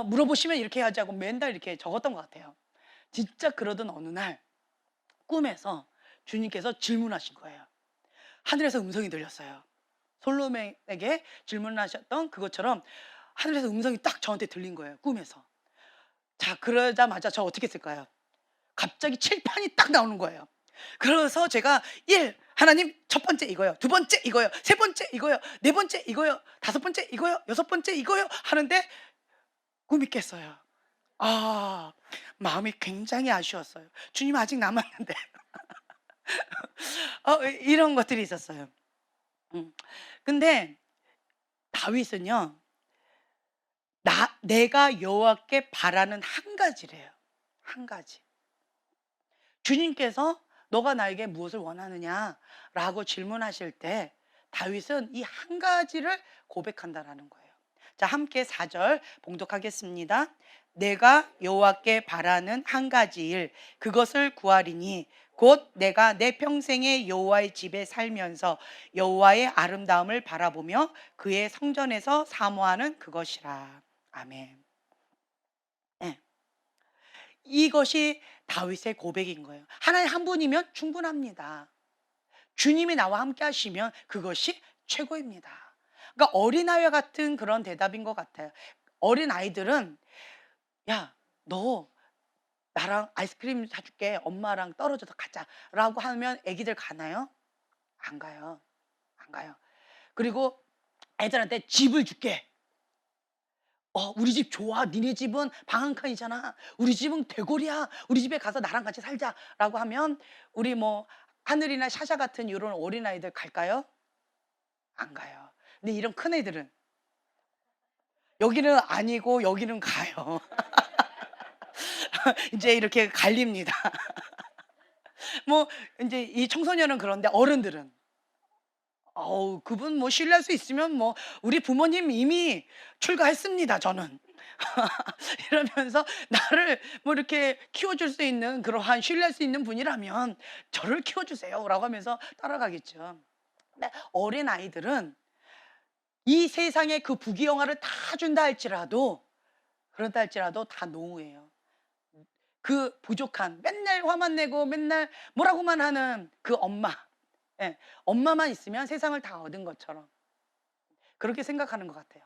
물어보시면 이렇게 해야지 하고 맨날 이렇게 적었던 것 같아요. 진짜 그러던 어느 날 꿈에서 주님께서 질문하신 거예요. 하늘에서 음성이 들렸어요. 솔로몬에게 질문하셨던 그것처럼 하늘에서 음성이 딱 저한테 들린 거예요. 꿈에서. 자, 그러자마자 저 어떻게 했을까요? 갑자기 칠판이 딱 나오는 거예요. 그래서 제가 하나님 첫 번째 이거요, 두 번째 이거요, 세 번째 이거요, 네 번째 이거요, 다섯 번째 이거요, 여섯 번째 이거요 하는데 꿈이 깼어요. 마음이 굉장히 아쉬웠어요. 주님 아직 남았는데. 이런 것들이 있었어요. 음. 근데 다윗은요, 내가 여호와께 바라는 한 가지래요. 한 가지. 주님께서 너가 나에게 무엇을 원하느냐라고 질문하실 때 다윗은 이 한 가지를 고백한다라는 거예요. 자, 함께 4절 봉독하겠습니다. 내가 여호와께 바라는 한 가지 일 그것을 구하리니 곧 내가 내 평생에 여호와의 집에 살면서 여호와의 아름다움을 바라보며 그의 성전에서 사모하는 그것이라. 아멘. 네. 이것이 다윗의 고백인 거예요. 하나님 한 분이면 충분합니다. 주님이 나와 함께 하시면 그것이 최고입니다. 그러니까 어린아이와 같은 그런 대답인 것 같아요. 어린아이들은 야, 너 나랑 아이스크림 사줄게. 엄마랑 떨어져서 가자라고 하면 애기들 가나요? 안 가요. 안 가요. 그리고 애들한테 집을 줄게. 우리 집 좋아. 니네 집은 방 한 칸이잖아. 우리 집은 대골이야. 우리 집에 가서 나랑 같이 살자라고 하면 우리 뭐 하늘이나 샤샤 같은 이런 어린아이들 갈까요? 안 가요. 근데 이런 큰 애들은 여기는 아니고 여기는 가요. 이제 이렇게 갈립니다. 뭐 이제 이 청소년은 그런데 어른들은 그분 뭐 신뢰할 수 있으면 뭐 우리 부모님 이미 출가했습니다, 저는. 이러면서 나를 뭐 이렇게 키워줄 수 있는 그러한 신뢰할 수 있는 분이라면 저를 키워주세요라고 하면서 따라가겠죠. 근데 어린 아이들은 이 세상에 그 부귀영화를 다 준다 할지라도 그런다 할지라도 다 노예예요. 그 부족한 맨날 화만 내고 맨날 뭐라고만 하는 그 엄마. 예, 엄마만 있으면 세상을 다 얻은 것처럼 그렇게 생각하는 것 같아요.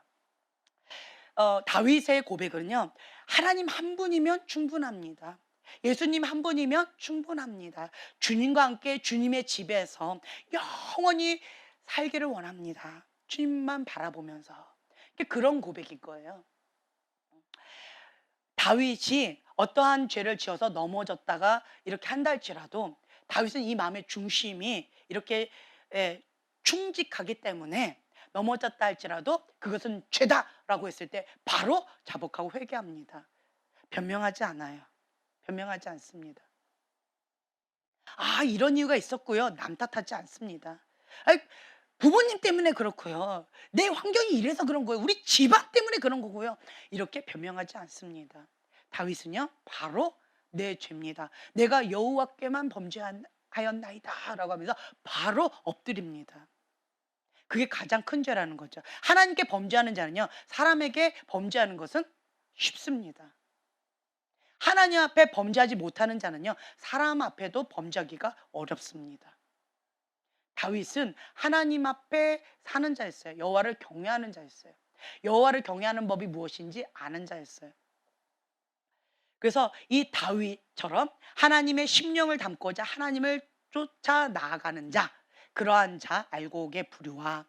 다윗의 고백은요, 하나님 한 분이면 충분합니다. 예수님 한 분이면 충분합니다. 주님과 함께 주님의 집에서 영원히 살기를 원합니다. 주님만 바라보면서. 그런 고백일 거예요. 다윗이 어떠한 죄를 지어서 넘어졌다가 이렇게 한다 할지라도 다윗은 이 마음의 중심이 이렇게 충직하기 때문에 넘어졌다 할지라도 그것은 죄다라고 했을 때 바로 자복하고 회개합니다. 변명하지 않아요. 변명하지 않습니다. 이런 이유가 있었고요. 남 탓하지 않습니다. 부모님 때문에 그렇고요. 내 환경이 이래서 그런 거예요. 우리 집안 때문에 그런 거고요. 이렇게 변명하지 않습니다. 다윗은요, 바로 내 죄입니다. 내가 여호와께만 범죄한 범죄하였나이다라고 하면서 바로 엎드립니다. 그게 가장 큰 죄라는 거죠. 하나님께 범죄하는 자는요, 사람에게 범죄하는 것은 쉽습니다. 하나님 앞에 범죄하지 못하는 자는요, 사람 앞에도 범죄하기가 어렵습니다. 다윗은 하나님 앞에 사는 자였어요. 여호와를 경외하는 자였어요. 여호와를 경외하는 법이 무엇인지 아는 자였어요. 그래서 이 다윗처럼 하나님의 심령을 담고자 하나님을 쫓아 나아가는 자, 그러한 자 알곡의 부류와,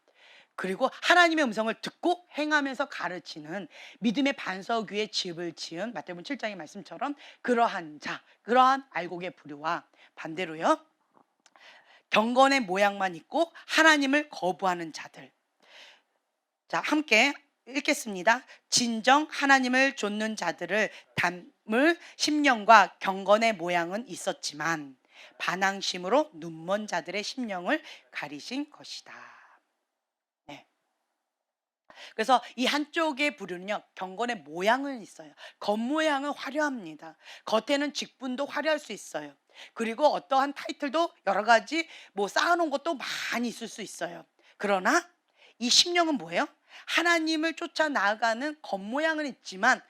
그리고 하나님의 음성을 듣고 행하면서 가르치는 믿음의 반석 위에 집을 지은 마태복음 7장의 말씀처럼 그러한 자, 그러한 알곡의 부류와, 반대로요, 경건의 모양만 있고 하나님을 거부하는 자들. 자, 함께 읽겠습니다. 진정 하나님을 좇는 자들을 담을 심령과 경건의 모양은 있었지만 반항심으로 눈먼 자들의 심령을 가리신 것이다. 네. 그래서 이 한쪽의 부류는요, 경건의 모양은 있어요. 겉모양은 화려합니다. 겉에는 직분도 화려할 수 있어요. 그리고 어떠한 타이틀도 여러 가지 쌓아놓은 것도 많이 있을 수 있어요. 그러나 이 심령은 뭐예요? 하나님을 쫓아 나아가는 겉모양은 있지만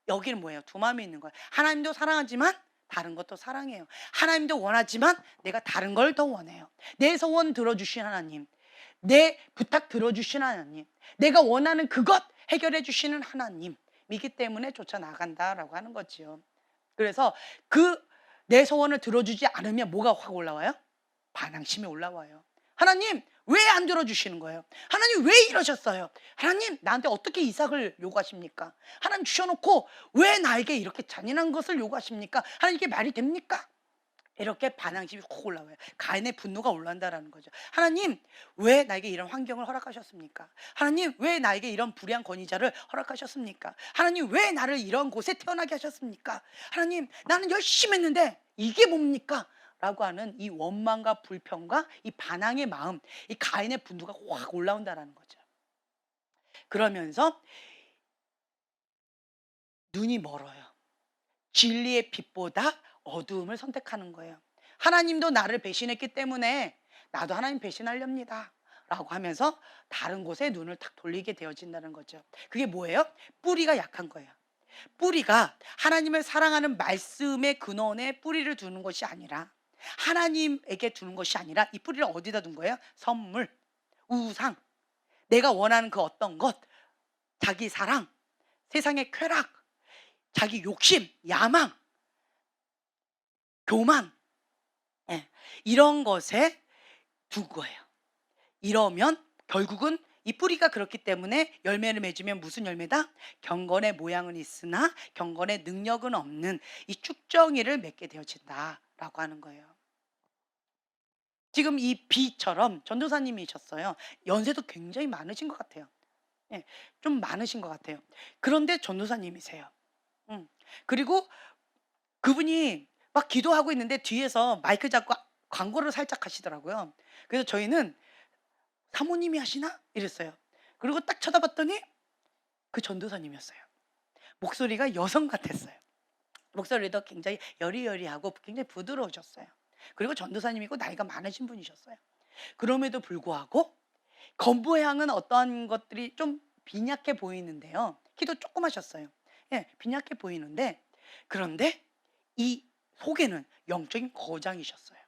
여기는 뭐예요? 두 마음이 있는 거예요. 하나님도 사랑하지만 다른 것도 사랑해요. 하나님도 원하지만 내가 다른 걸 더 원해요. 내 소원 들어주신 하나님, 내 부탁 들어주신 하나님, 내가 원하는 그것 해결해 주시는 하나님이기 때문에 쫓아 나간다라고 하는 거지요. 그래서 내 소원을 들어주지 않으면 뭐가 확 올라와요? 반항심이 올라와요. 하나님 왜 안 들어주시는 거예요? 하나님 왜 이러셨어요? 하나님 나한테 어떻게 이삭을 요구하십니까? 하나님 주셔놓고 왜 나에게 이렇게 잔인한 것을 요구하십니까? 하나님 이게 말이 됩니까? 이렇게 반항심이 훅 올라와요. 가인의 분노가 올라온다라는 거죠. 하나님 왜 나에게 이런 환경을 허락하셨습니까? 하나님 왜 나에게 이런 불의한 권위자를 허락하셨습니까? 하나님 왜 나를 이런 곳에 태어나게 하셨습니까? 하나님 나는 열심히 했는데 이게 뭡니까? 라고 하는 이 원망과 불평과 이 반항의 마음, 이 가인의 분노가 확 올라온다라는 거죠. 그러면서 눈이 멀어요. 진리의 빛보다 어두움을 선택하는 거예요. 하나님도 나를 배신했기 때문에 나도 하나님 배신하렵니다 라고 하면서 다른 곳에 눈을 탁 돌리게 되어진다는 거죠. 그게 뭐예요? 뿌리가 약한 거예요. 뿌리가 하나님을 사랑하는 말씀의 근원에 뿌리를 두는 것이 아니라, 하나님에게 두는 것이 아니라 이 뿌리를 어디다 둔 거예요? 선물, 우상, 내가 원하는 그 어떤 것, 자기 사랑, 세상의 쾌락, 자기 욕심, 야망, 교만, 이런 것에 둔 거예요. 이러면 결국은 이 뿌리가 그렇기 때문에 열매를 맺으면 무슨 열매다? 경건의 모양은 있으나 경건의 능력은 없는 이 쭉정이를 맺게 되어진다라고 하는 거예요. 지금 이 비처럼 전도사님이셨어요. 연세도 굉장히 많으신 것 같아요. 좀 많으신 것 같아요. 그런데 전도사님이세요. 그리고 그분이 막 기도하고 있는데 뒤에서 마이크 잡고 광고를 살짝 하시더라고요. 그래서 저희는 사모님이 하시나? 이랬어요. 그리고 딱 쳐다봤더니 그 전도사님이었어요. 목소리가 여성 같았어요. 목소리도 굉장히 여리여리하고 굉장히 부드러우셨어요. 그리고 전도사님이고 나이가 많으신 분이셨어요. 그럼에도 불구하고 겉모양은 어떠한 것들이 좀 빈약해 보이는데요. 키도 조그마셨어요. 빈약해 보이는데, 그런데 이 속에는 영적인 거장이셨어요.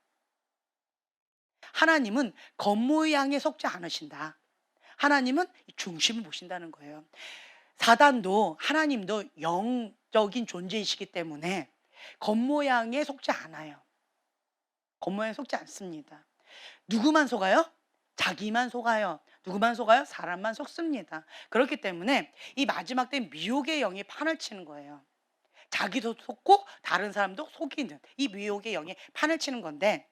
하나님은 겉모양에 속지 않으신다. 하나님은 중심을 보신다는 거예요. 사단도 하나님도 영적인 존재이시기 때문에 겉모양에 속지 않아요. 겉모양에 속지 않습니다. 누구만 속아요? 자기만 속아요. 누구만 속아요? 사람만 속습니다. 그렇기 때문에 이 마지막 때 미혹의 영이 판을 치는 거예요. 자기도 속고 다른 사람도 속이는 이 미혹의 영이 판을 치는 건데,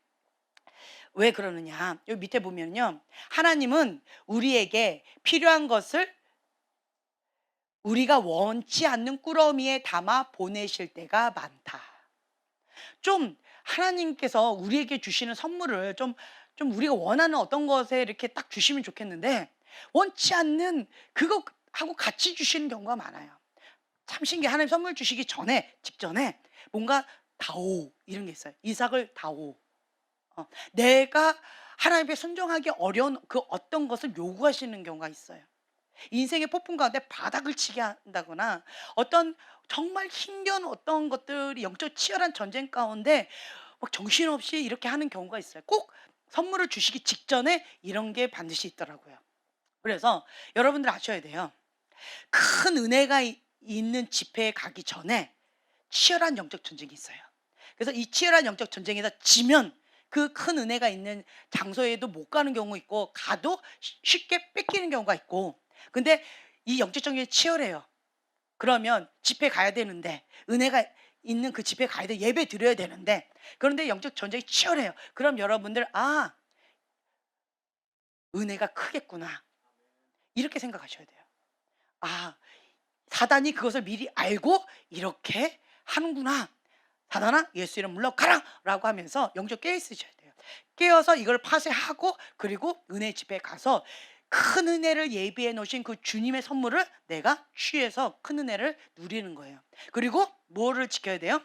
왜 그러느냐? 여기 밑에 보면요, 하나님은 우리에게 필요한 것을 우리가 원치 않는 꾸러미에 담아 보내실 때가 많다. 좀 하나님께서 우리에게 주시는 선물을 좀 우리가 원하는 어떤 것에 이렇게 딱 주시면 좋겠는데 원치 않는 그거하고 같이 주시는 경우가 많아요. 참 신기해. 하나님 선물 주시기 직전에 뭔가 다오 이런 게 있어요. 이삭을 다오. 내가 하나님께 순종하기 어려운 그 어떤 것을 요구하시는 경우가 있어요. 인생의 폭풍 가운데 바닥을 치게 한다거나 어떤 정말 힘겨운 어떤 것들이 영적 치열한 전쟁 가운데 막 정신없이 이렇게 하는 경우가 있어요. 꼭 선물을 주시기 직전에 이런 게 반드시 있더라고요. 그래서 여러분들 아셔야 돼요. 큰 은혜가 있는 집회에 가기 전에 치열한 영적 전쟁이 있어요. 그래서 이 치열한 영적 전쟁에서 지면 그 큰 은혜가 있는 장소에도 못 가는 경우 있고, 가도 쉽게 뺏기는 경우가 있고. 근데 이 영적 전쟁이 치열해요. 그러면 집회 가야 되는데, 은혜가 있는 그 집회 가야 돼, 예배 드려야 되는데, 그런데 영적 전쟁이 치열해요. 그럼 여러분들, 은혜가 크겠구나, 이렇게 생각하셔야 돼요. 사단이 그것을 미리 알고 이렇게 하는구나. 사단아, 예수 이름 물러가라 라고 하면서 영적 깨어 있으셔야 돼요. 깨어서 이걸 파쇄하고, 그리고 은혜 집회에 가서 큰 은혜를 예비해 놓으신 그 주님의 선물을 내가 취해서 큰 은혜를 누리는 거예요. 그리고 뭐를 지켜야 돼요?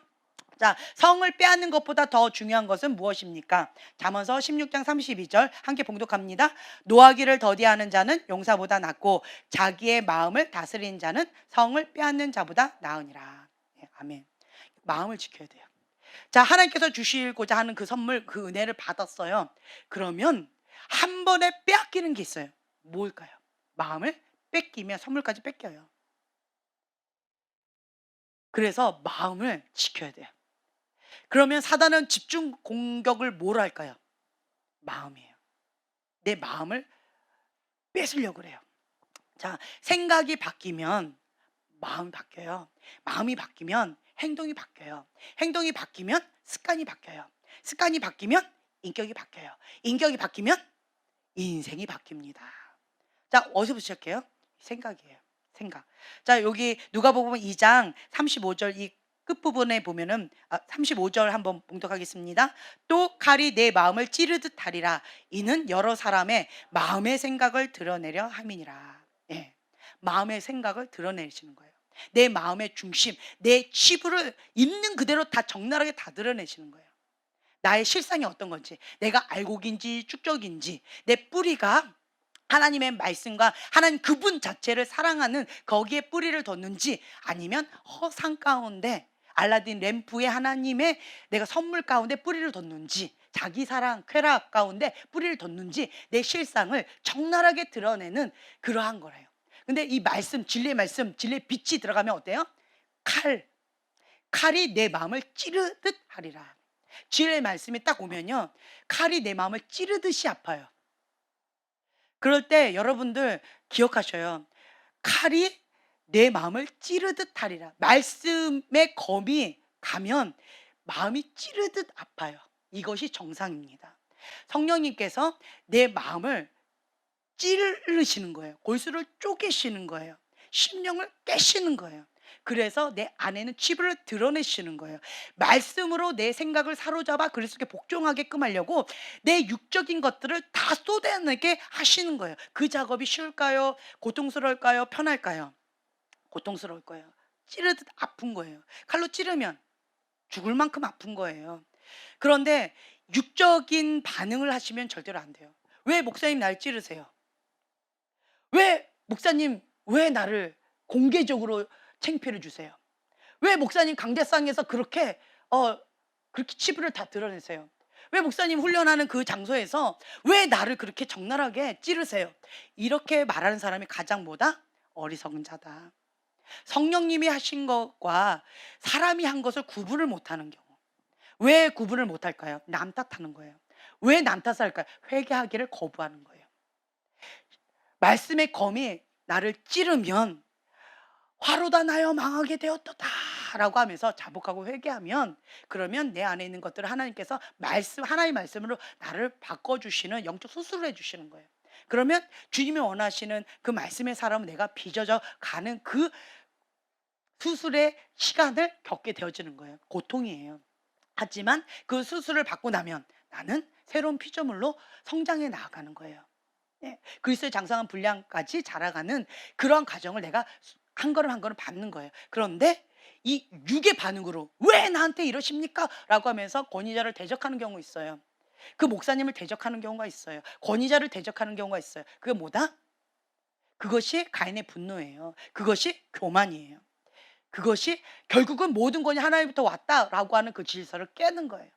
자, 성을 빼앗는 것보다 더 중요한 것은 무엇입니까? 잠언서 16장 32절 함께 봉독합니다. 노하기를 더디하는 자는 용사보다 낫고 자기의 마음을 다스리는 자는 성을 빼앗는 자보다 나으니라. 아멘. 마음을 지켜야 돼요. 자, 하나님께서 주시고자 하는 그 선물, 그 은혜를 받았어요. 그러면 한 번에 빼앗기는 게 있어요. 뭘까요? 마음을 뺏기면 선물까지 뺏겨요. 그래서 마음을 지켜야 돼요. 그러면 사단은 집중 공격을 뭘 할까요? 마음이에요. 내 마음을 뺏으려고 그래요. 자, 생각이 바뀌면 마음이 바뀌어요. 마음이 바뀌면 행동이 바뀌어요. 행동이 바뀌면 습관이 바뀌어요. 습관이 바뀌면 인격이 바뀌어요. 인격이 바뀌면 인생이 바뀝니다. 자, 어디서부터 시작해요? 생각이에요. 생각. 자, 여기 누가복음 2장 35절 이 끝부분에 보면은 35절 한번 봉독하겠습니다. 또 칼이 내 마음을 찌르듯 하리라. 이는 여러 사람의 마음의 생각을 드러내려 함이니라. 예. 마음의 생각을 드러내시는 거예요. 내 마음의 중심, 내 치부를 있는 그대로 다 적나라하게 다 드러내시는 거예요. 나의 실상이 어떤 건지, 내가 알곡인지 축적인지, 내 뿌리가 하나님의 말씀과 하나님 그분 자체를 사랑하는 거기에 뿌리를 뒀는지, 아니면 허상 가운데 알라딘 램프에 하나님의 내가 선물 가운데 뿌리를 뒀는지, 자기 사랑 쾌락 가운데 뿌리를 뒀는지, 내 실상을 적나라하게 드러내는 그러한 거래요. 근데 이 말씀, 진리의 말씀, 진리의 빛이 들어가면 어때요? 칼이 내 마음을 찌르듯 하리라. 진리의 말씀이 딱 오면요, 칼이 내 마음을 찌르듯이 아파요. 그럴 때 여러분들 기억하셔요. 칼이 내 마음을 찌르듯 하리라. 말씀의 검이 가면 마음이 찌르듯 아파요. 이것이 정상입니다. 성령님께서 내 마음을 찌르시는 거예요. 골수를 쪼개시는 거예요. 심령을 깨시는 거예요. 그래서 내 안에는 치부를 드러내시는 거예요. 말씀으로 내 생각을 사로잡아 그리스도께 복종하게끔 하려고 내 육적인 것들을 다 쏟아내게 하시는 거예요. 그 작업이 쉬울까요? 고통스러울까요? 편할까요? 고통스러울 거예요. 찌르듯 아픈 거예요. 칼로 찌르면 죽을 만큼 아픈 거예요. 그런데 육적인 반응을 하시면 절대로 안 돼요. 왜 목사님 날 찌르세요? 왜 목사님, 왜 나를 공개적으로 창피를 주세요? 왜 목사님 강대상에서 그렇게 치부를 다 드러내세요? 왜 목사님 훈련하는 그 장소에서 왜 나를 그렇게 적나라하게 찌르세요? 이렇게 말하는 사람이 가장 뭐다? 어리석은 자다. 성령님이 하신 것과 사람이 한 것을 구분을 못하는 경우. 왜 구분을 못할까요? 남 탓하는 거예요. 왜 남 탓을 할까요? 회개하기를 거부하는 거예요. 말씀의 검이 나를 찌르면 화로다 나여 망하게 되었도다 라고 하면서 자복하고 회개하면, 그러면 내 안에 있는 것들을 하나님께서 하나님의 말씀으로 나를 바꿔주시는 영적 수술을 해주시는 거예요. 그러면 주님이 원하시는 그 말씀의 사람은 내가 빚어져 가는 그 수술의 시간을 겪게 되어지는 거예요. 고통이에요. 하지만 그 수술을 받고 나면 나는 새로운 피조물로 성장해 나아가는 거예요. 그리스도의 장성한 분량까지 자라가는 그러한 과정을 내가 한 걸음 한 걸음 밟는 거예요. 그런데 이 육의 반응으로 왜 나한테 이러십니까? 라고 하면서 권위자를 대적하는 경우 있어요. 그 목사님을 대적하는 경우가 있어요. 권위자를 대적하는 경우가 있어요. 그게 뭐다? 그것이 가인의 분노예요. 그것이 교만이에요. 그것이 결국은 모든 권이 하나님부터 왔다라고 하는 그 질서를 깨는 거예요.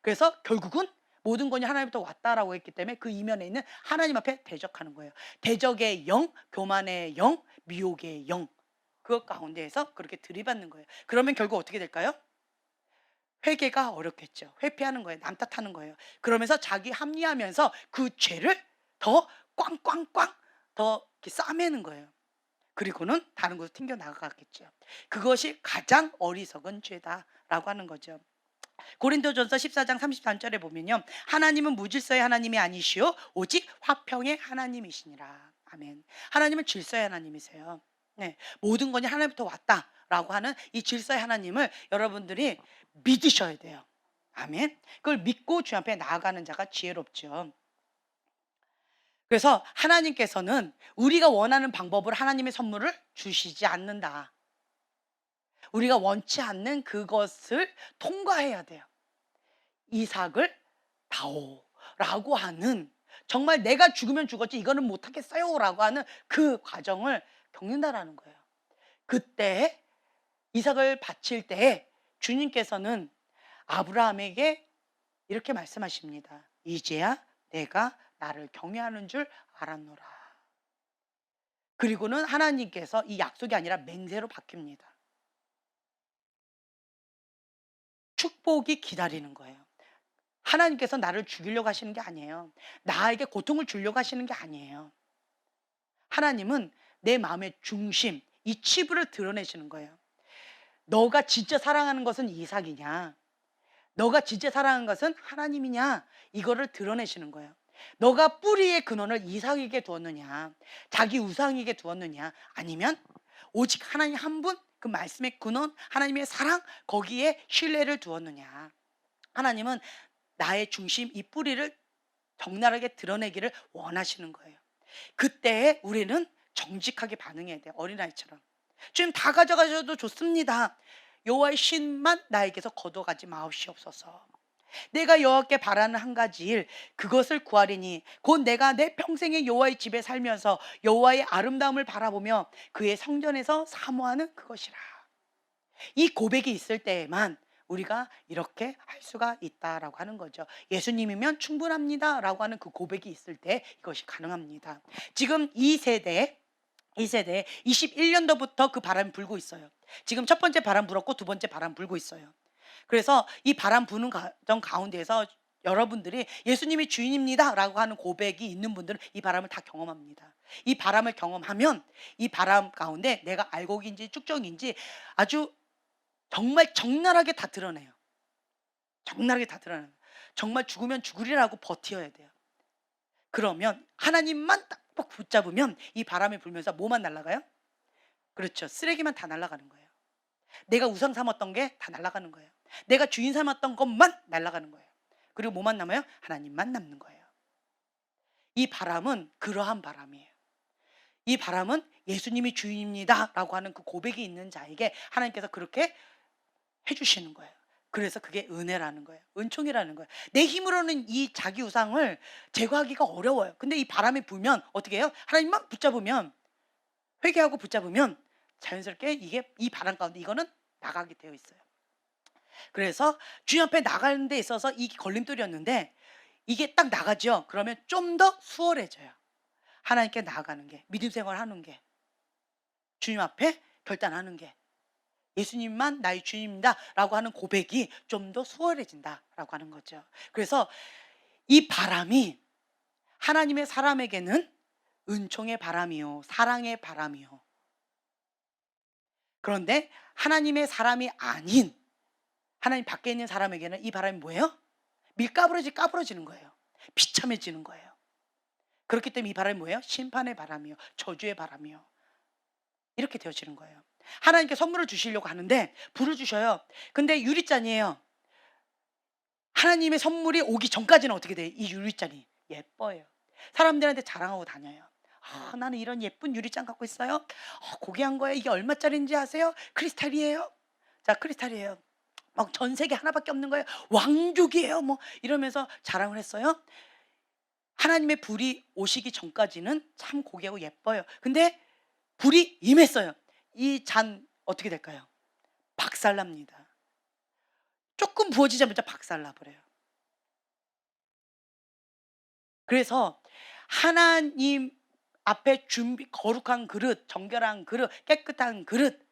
그래서 결국은 모든 권이 하나님부터 왔다라고 했기 때문에 그 이면에 있는 하나님 앞에 대적하는 거예요. 대적의 영, 교만의 영, 미혹의 영, 그것 가운데에서 그렇게 들이받는 거예요. 그러면 결국 어떻게 될까요? 회개가 어렵겠죠. 회피하는 거예요. 남 탓하는 거예요. 그러면서 자기 합리하면서 그 죄를 더 꽝꽝꽝 더 이렇게 싸매는 거예요. 그리고는 다른 곳으로 튕겨 나가겠죠. 그것이 가장 어리석은 죄다라고 하는 거죠. 고린도전서 14장 33절에 보면요. 하나님은 무질서의 하나님이 아니시오 오직 화평의 하나님이시니라. 아멘. 하나님은 질서의 하나님이세요. 네, 모든 것이 하나님부터 왔다라고 하는 이 질서의 하나님을 여러분들이 믿으셔야 돼요. 아멘. 그걸 믿고 주 앞에 나아가는 자가 지혜롭죠. 그래서 하나님께서는 우리가 원하는 방법으로 하나님의 선물을 주시지 않는다. 우리가 원치 않는 그것을 통과해야 돼요. 이삭을 다오라고 하는, 정말 내가 죽으면 죽었지 이거는 못하겠어요라고 하는 그 과정을 겪는다라는 거예요. 그때 이삭을 바칠 때 주님께서는 아브라함에게 이렇게 말씀하십니다. 이제야 내가 나를 경외하는 줄 알았노라. 그리고는 하나님께서 이 약속이 아니라 맹세로 바뀝니다. 축복이 기다리는 거예요. 하나님께서 나를 죽이려고 하시는 게 아니에요. 나에게 고통을 주려고 하시는 게 아니에요. 하나님은 내 마음의 중심, 이 치부를 드러내시는 거예요. 너가 진짜 사랑하는 것은 이삭이냐, 너가 진짜 사랑하는 것은 하나님이냐, 이거를 드러내시는 거예요. 너가 뿌리의 근원을 이삭에게 두었느냐, 자기 우상에게 두었느냐, 아니면 오직 하나님 한 분, 그 말씀의 근원, 하나님의 사랑, 거기에 신뢰를 두었느냐. 하나님은 나의 중심, 이 뿌리를 적나라하게 드러내기를 원하시는 거예요. 그때 우리는 정직하게 반응해야 돼요. 어린아이처럼. 주님 다 가져가셔도 좋습니다. 여호와의 신만 나에게서 거둬가지 마옵시옵소서. 내가 여호와께 바라는 한 가지 일, 그것을 구하리니 곧 내가 내 평생에 여호와의 집에 살면서 여호와의 아름다움을 바라보며 그의 성전에서 사모하는 그것이라. 이 고백이 있을 때에만 우리가 이렇게 할 수가 있다라고 하는 거죠. 예수님이면 충분합니다라고 하는 그 고백이 있을 때 이것이 가능합니다. 지금 이 세대에 21년도부터 그 바람이 불고 있어요. 지금 첫 번째 바람 불었고 두 번째 바람 불고 있어요. 그래서 이 바람 부는 과정 가운데에서 여러분들이 예수님이 주인입니다라고 하는 고백이 있는 분들은 이 바람을 다 경험합니다. 이 바람을 경험하면 이 바람 가운데 내가 알곡인지 쭉정인지 아주 정말 적나라하게 다 드러내요. 적나라하게 다 드러내요. 정말 죽으면 죽으리라고 버텨야 돼요. 그러면 하나님만 딱 붙잡으면 이 바람이 불면서 뭐만 날아가요? 그렇죠. 쓰레기만 다 날아가는 거예요. 내가 우상 삼았던 게 다 날아가는 거예요. 내가 주인 삼았던 것만 날아가는 거예요. 그리고 뭐만 남아요? 하나님만 남는 거예요. 이 바람은 그러한 바람이에요. 이 바람은 예수님이 주인입니다 라고 하는 그 고백이 있는 자에게 하나님께서 그렇게 해주시는 거예요. 그래서 그게 은혜라는 거예요. 은총이라는 거예요. 내 힘으로는 이 자기 우상을 제거하기가 어려워요. 근데 이 바람이 불면 어떻게 해요? 하나님만 붙잡으면, 회개하고 붙잡으면 자연스럽게 이게 이 바람 가운데 이거는 나가게 되어 있어요. 그래서 주님 앞에 나가는 데 있어서 이게 걸림돌이었는데 이게 딱 나가죠. 그러면 좀 더 수월해져요. 하나님께 나아가는 게, 믿음 생활하는 게, 주님 앞에 결단하는 게, 예수님만 나의 주님입니다 라고 하는 고백이 좀 더 수월해진다라고 하는 거죠. 그래서 이 바람이 하나님의 사람에게는 은총의 바람이요, 사랑의 바람이요. 그런데 하나님의 사람이 아닌, 하나님 밖에 있는 사람에게는 이 바람이 뭐예요? 까부러지는 거예요. 비참해지는 거예요. 그렇기 때문에 이 바람이 뭐예요? 심판의 바람이요, 저주의 바람이요. 이렇게 되어지는 거예요. 하나님께 선물을 주시려고 하는데 불을 주셔요. 근데 유리잔이에요. 하나님의 선물이 오기 전까지는 어떻게 돼요? 이 유리잔이 예뻐요. 사람들한테 자랑하고 다녀요. 아, 나는 이런 예쁜 유리잔 갖고 있어요. 고귀한 거예요. 이게 얼마짜리인지 아세요? 크리스탈이에요. 자, 크리스탈이에요. 막 전 세계 하나밖에 없는 거예요. 왕족이에요. 뭐 이러면서 자랑을 했어요. 하나님의 불이 오시기 전까지는 참 고귀하고 예뻐요. 근데 불이 임했어요. 이 잔 어떻게 될까요? 박살납니다. 조금 부어지자마자 박살나 버려요. 그래서 하나님 앞에 거룩한 그릇, 정결한 그릇, 깨끗한 그릇,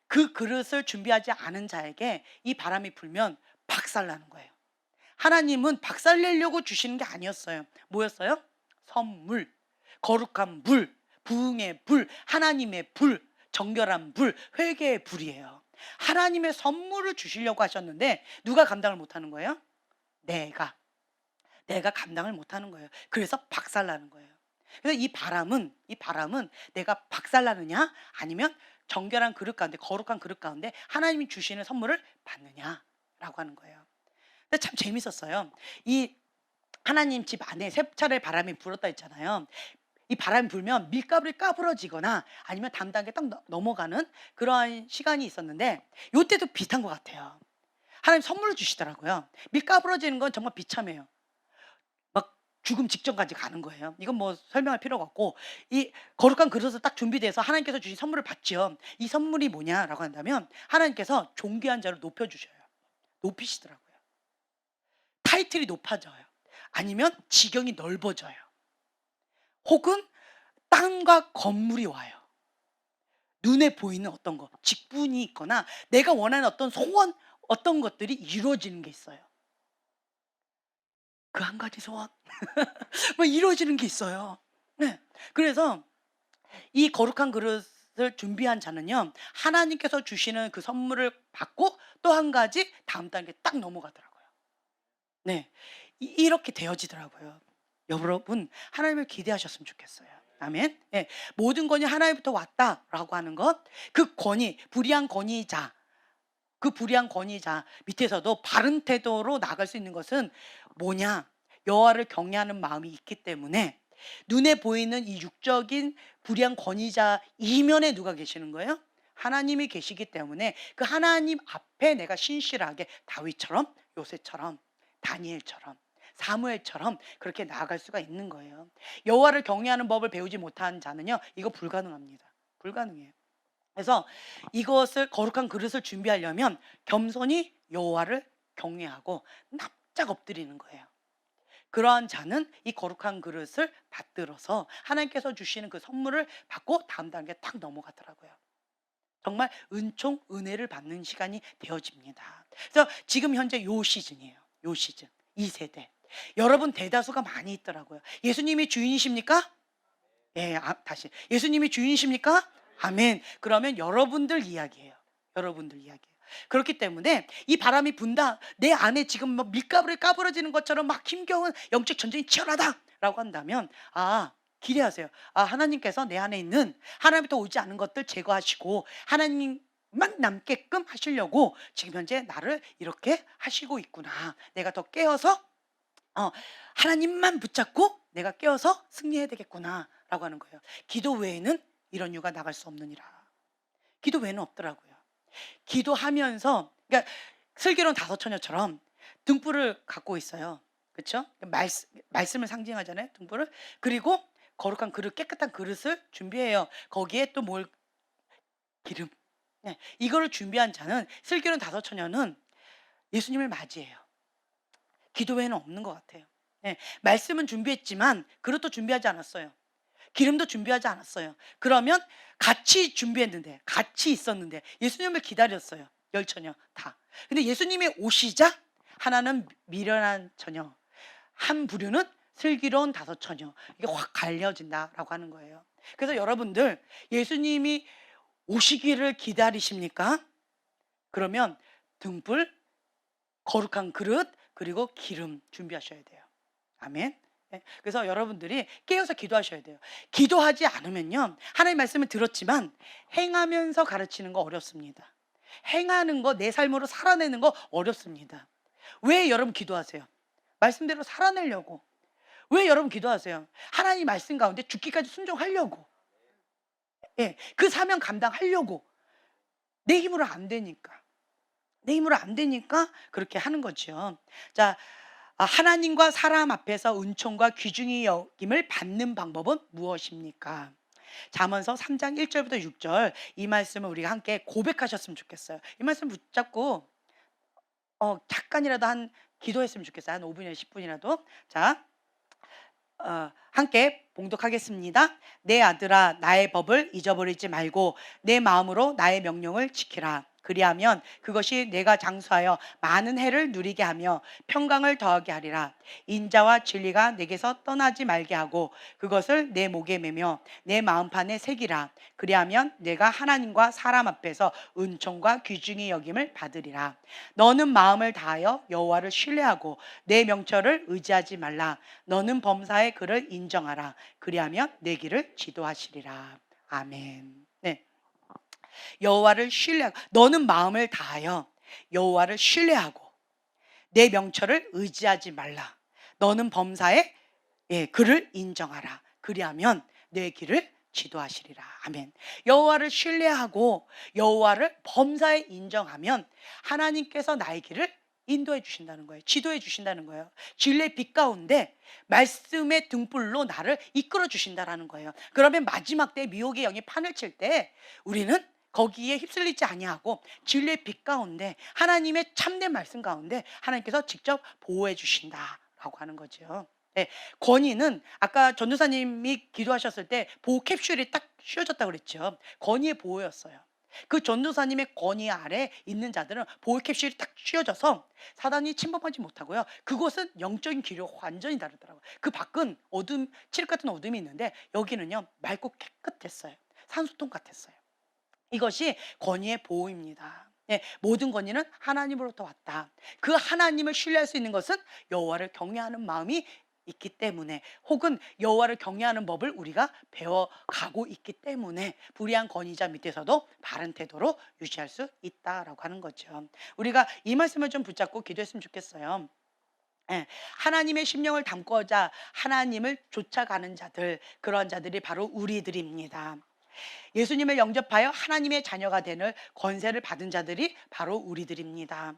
그 그릇을 준비하지 않은 자에게 이 바람이 불면 박살나는 거예요. 하나님은 박살내려고 주시는 게 아니었어요. 뭐였어요? 선물, 거룩한 불, 부흥의 불, 하나님의 불, 정결한 불, 회개의 불이에요. 하나님의 선물을 주시려고 하셨는데 누가 감당을 못하는 거예요? 내가 감당을 못하는 거예요. 그래서 박살나는 거예요. 그래서 이 바람은 내가 박살나느냐 아니면 정결한 그릇 가운데, 거룩한 그릇 가운데 하나님이 주시는 선물을 받느냐라고 하는 거예요. 근데 참 재밌었어요. 이 하나님 집 안에 세 차례 바람이 불었다 했잖아요. 이 바람이 불면 밀가루이 까부러지거나 아니면 다음 단계 딱 넘어가는 그러한 시간이 있었는데, 요때도 비슷한 것 같아요. 하나님 선물을 주시더라고요. 밀 까부러지는 건 정말 비참해요. 막 죽음 직전까지 가는 거예요. 이건 뭐 설명할 필요가 없고, 이 거룩한 그릇을 딱 준비돼서 하나님께서 주신 선물을 받죠. 이 선물이 뭐냐라고 한다면 하나님께서 존귀한 자를 높여주셔요. 높이시더라고요. 타이틀이 높아져요. 아니면 지경이 넓어져요. 혹은 땅과 건물이 와요. 눈에 보이는 어떤 거, 직분이 있거나 내가 원하는 어떤 소원, 어떤 것들이 이루어지는 게 있어요. 그 한 가지 소원 뭐 이루어지는 게 있어요. 네. 그래서 이 거룩한 그릇을 준비한 자는요, 하나님께서 주시는 그 선물을 받고 또 한 가지 다음 단계 딱 넘어가더라고요. 네. 이렇게 되어지더라고요. 여러분, 하나님을 기대하셨으면 좋겠어요. 아멘. 예. 모든 권이 하나님부터 왔다라고 하는 것, 그 권위, 불의한 권위자, 그 불의한 권위자 밑에서도 바른 태도로 나갈 수 있는 것은 뭐냐? 여호와를 경외하는 마음이 있기 때문에 눈에 보이는 이 육적인 불의한 권위자 이면에 누가 계시는 거예요? 하나님이 계시기 때문에 그 하나님 앞에 내가 신실하게 다윗처럼, 요새처럼, 다니엘처럼, 사무엘처럼 그렇게 나아갈 수가 있는 거예요. 여호와를 경외하는 법을 배우지 못한 자는요, 이거 불가능합니다. 불가능해요. 그래서 이것을 거룩한 그릇을 준비하려면 겸손히 여호와를 경외하고 납작 엎드리는 거예요. 그러한 자는 이 거룩한 그릇을 받들어서 하나님께서 주시는 그 선물을 받고 다음 단계에 딱 넘어가더라고요. 정말 은총, 은혜를 받는 시간이 되어집니다. 그래서 지금 현재 요 시즌이에요. 요 시즌, 이 세대. 여러분 대다수가 많이 있더라고요. 예수님이 주인이십니까? 예, 다시. 예수님이 주인이십니까? 아멘. 그러면 여러분들 이야기예요. 여러분들 이야기예요. 그렇기 때문에 이 바람이 분다, 내 안에 지금 막 밀가루에 까부러지는 것처럼 막 힘겨운 영적 전쟁이 치열하다라고 한다면, 기대하세요. 하나님께서 내 안에 있는 하나님부터 오지 않은 것들 제거하시고 하나님만 남게끔 하시려고 지금 현재 나를 이렇게 하시고 있구나. 내가 더 깨어서 하나님만 붙잡고 내가 깨어서 승리해야 되겠구나라고 하는 거예요. 기도 외에는 이런 이유가 나갈 수 없느니라. 기도 외에는 없더라고요. 기도하면서, 그러니까 슬기로운 다섯 처녀처럼 등불을 갖고 있어요. 그렇죠? 말씀을 상징하잖아요, 등불을. 그리고 거룩한 그릇, 깨끗한 그릇을 준비해요. 거기에 또 뭘? 기름. 네, 이거를 준비한 자는, 슬기로운 다섯 처녀는 예수님을 맞이해요. 기도 외에는 없는 것 같아요. 네, 말씀은 준비했지만 그릇도 준비하지 않았어요. 기름도 준비하지 않았어요. 그러면 같이 준비했는데, 같이 있었는데 예수님을 기다렸어요. 열 처녀 다. 근데 예수님이 오시자 하나는 미련한 처녀, 한 부류는 슬기로운 다섯 처녀, 이게 확 갈려진다라고 하는 거예요. 그래서 여러분들, 예수님이 오시기를 기다리십니까? 그러면 등불, 거룩한 그릇, 그리고 기름 준비하셔야 돼요. 아멘. 네, 그래서 여러분들이 깨어서 기도하셔야 돼요. 기도하지 않으면요, 하나님 말씀을 들었지만 행하면서 가르치는 거 어렵습니다. 행하는 거, 내 삶으로 살아내는 거 어렵습니다. 왜 여러분 기도하세요? 말씀대로 살아내려고. 왜 여러분 기도하세요? 하나님 말씀 가운데 죽기까지 순종하려고. 예, 그 사명 감당하려고. 내 힘으로 안 되니까. 내 힘으로 안 되니까 그렇게 하는 거죠. 자, 하나님과 사람 앞에서 은총과 귀중히 여김을 받는 방법은 무엇입니까? 잠언서 3장 1절부터 6절, 이 말씀을 우리가 함께 고백하셨으면 좋겠어요. 이 말씀 붙잡고 잠깐이라도 한 기도했으면 좋겠어요. 한 5분이나 10분이라도. 자, 함께 봉독하겠습니다. 내 아들아, 나의 법을 잊어버리지 말고 내 마음으로 나의 명령을 지키라. 그리하면 그것이 내가 장수하여 많은 해를 누리게 하며 평강을 더하게 하리라. 인자와 진리가 내게서 떠나지 말게 하고 그것을 내 목에 매며 내 마음판에 새기라. 그리하면 내가 하나님과 사람 앞에서 은총과 귀중히 여김을 받으리라. 너는 마음을 다하여 여호와를 신뢰하고 내 명철을 의지하지 말라. 너는 범사의 그를 인정하라. 그리하면 내 길을 지도하시리라. 아멘. 네. 여호와를 신뢰하고, 너는 마음을 다하여 여호와를 신뢰하고 내 명철을 의지하지 말라. 너는 범사에 그를 인정하라. 그리하면 내 길을 지도하시리라. 아멘. 여호와를 신뢰하고 여호와를 범사에 인정하면 하나님께서 나의 길을 인도해 주신다는 거예요. 지도해 주신다는 거예요. 진리의 빛 가운데 말씀의 등불로 나를 이끌어 주신다라는 거예요. 그러면 마지막 때 미혹의 영이 판을 칠 때 우리는 거기에 휩쓸리지 아니하고 진리의 빛 가운데 하나님의 참된 말씀 가운데 하나님께서 직접 보호해 주신다라고 하는 거죠. 네, 권위는 아까 전도사님이 기도하셨을 때 보호 캡슐이 딱 씌워졌다고 그랬죠. 권위의 보호였어요. 그 전도사님의 권위 아래 있는 자들은 보호 캡슐이 딱 씌워져서 사단이 침범하지 못하고요. 그곳은 영적인 기류가 완전히 다르더라고요. 그 밖은 어둠, 칠흑 같은 어둠이 있는데 여기는요 맑고 깨끗했어요. 산소통 같았어요. 이것이 권위의 보호입니다. 예, 모든 권위는 하나님으로부터 왔다. 그 하나님을 신뢰할 수 있는 것은 여호와를 경외하는 마음이 있기 때문에, 혹은 여호와를 경외하는 법을 우리가 배워가고 있기 때문에 불의한 권위자 밑에서도 바른 태도로 유지할 수 있다라고 하는 거죠. 우리가 이 말씀을 좀 붙잡고 기도했으면 좋겠어요. 예, 하나님의 심령을 담고자 하나님을 쫓아가는 자들, 그런 자들이 바로 우리들입니다. 예수님을 영접하여 하나님의 자녀가 되는 권세를 받은 자들이 바로 우리들입니다.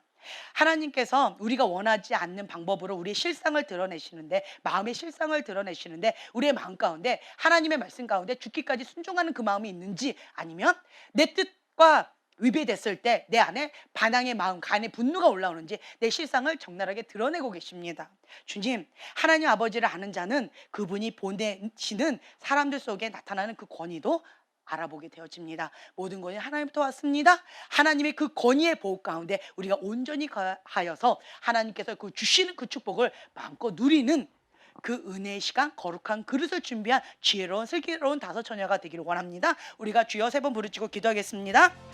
하나님께서 우리가 원하지 않는 방법으로 우리의 실상을 드러내시는데, 마음의 실상을 드러내시는데, 우리의 마음 가운데 하나님의 말씀 가운데 죽기까지 순종하는 그 마음이 있는지, 아니면 내 뜻과 위배됐을 때 내 안에 반항의 마음, 간의 분노가 올라오는지 내 실상을 적나라하게 드러내고 계십니다. 주님, 하나님 아버지를 아는 자는 그분이 보내시는 사람들 속에 나타나는 그 권위도 알아보게 되어집니다. 모든 권위 하나님부터 왔습니다. 하나님의 그 권위의 보호 가운데 우리가 온전히 하여서 하나님께서 그 주시는 그 축복을 마음껏 누리는 그 은혜의 시간, 거룩한 그릇을 준비한 지혜로운 슬기로운 다섯 처녀가 되기를 원합니다. 우리가 주여 세 번 부르짖고 기도하겠습니다.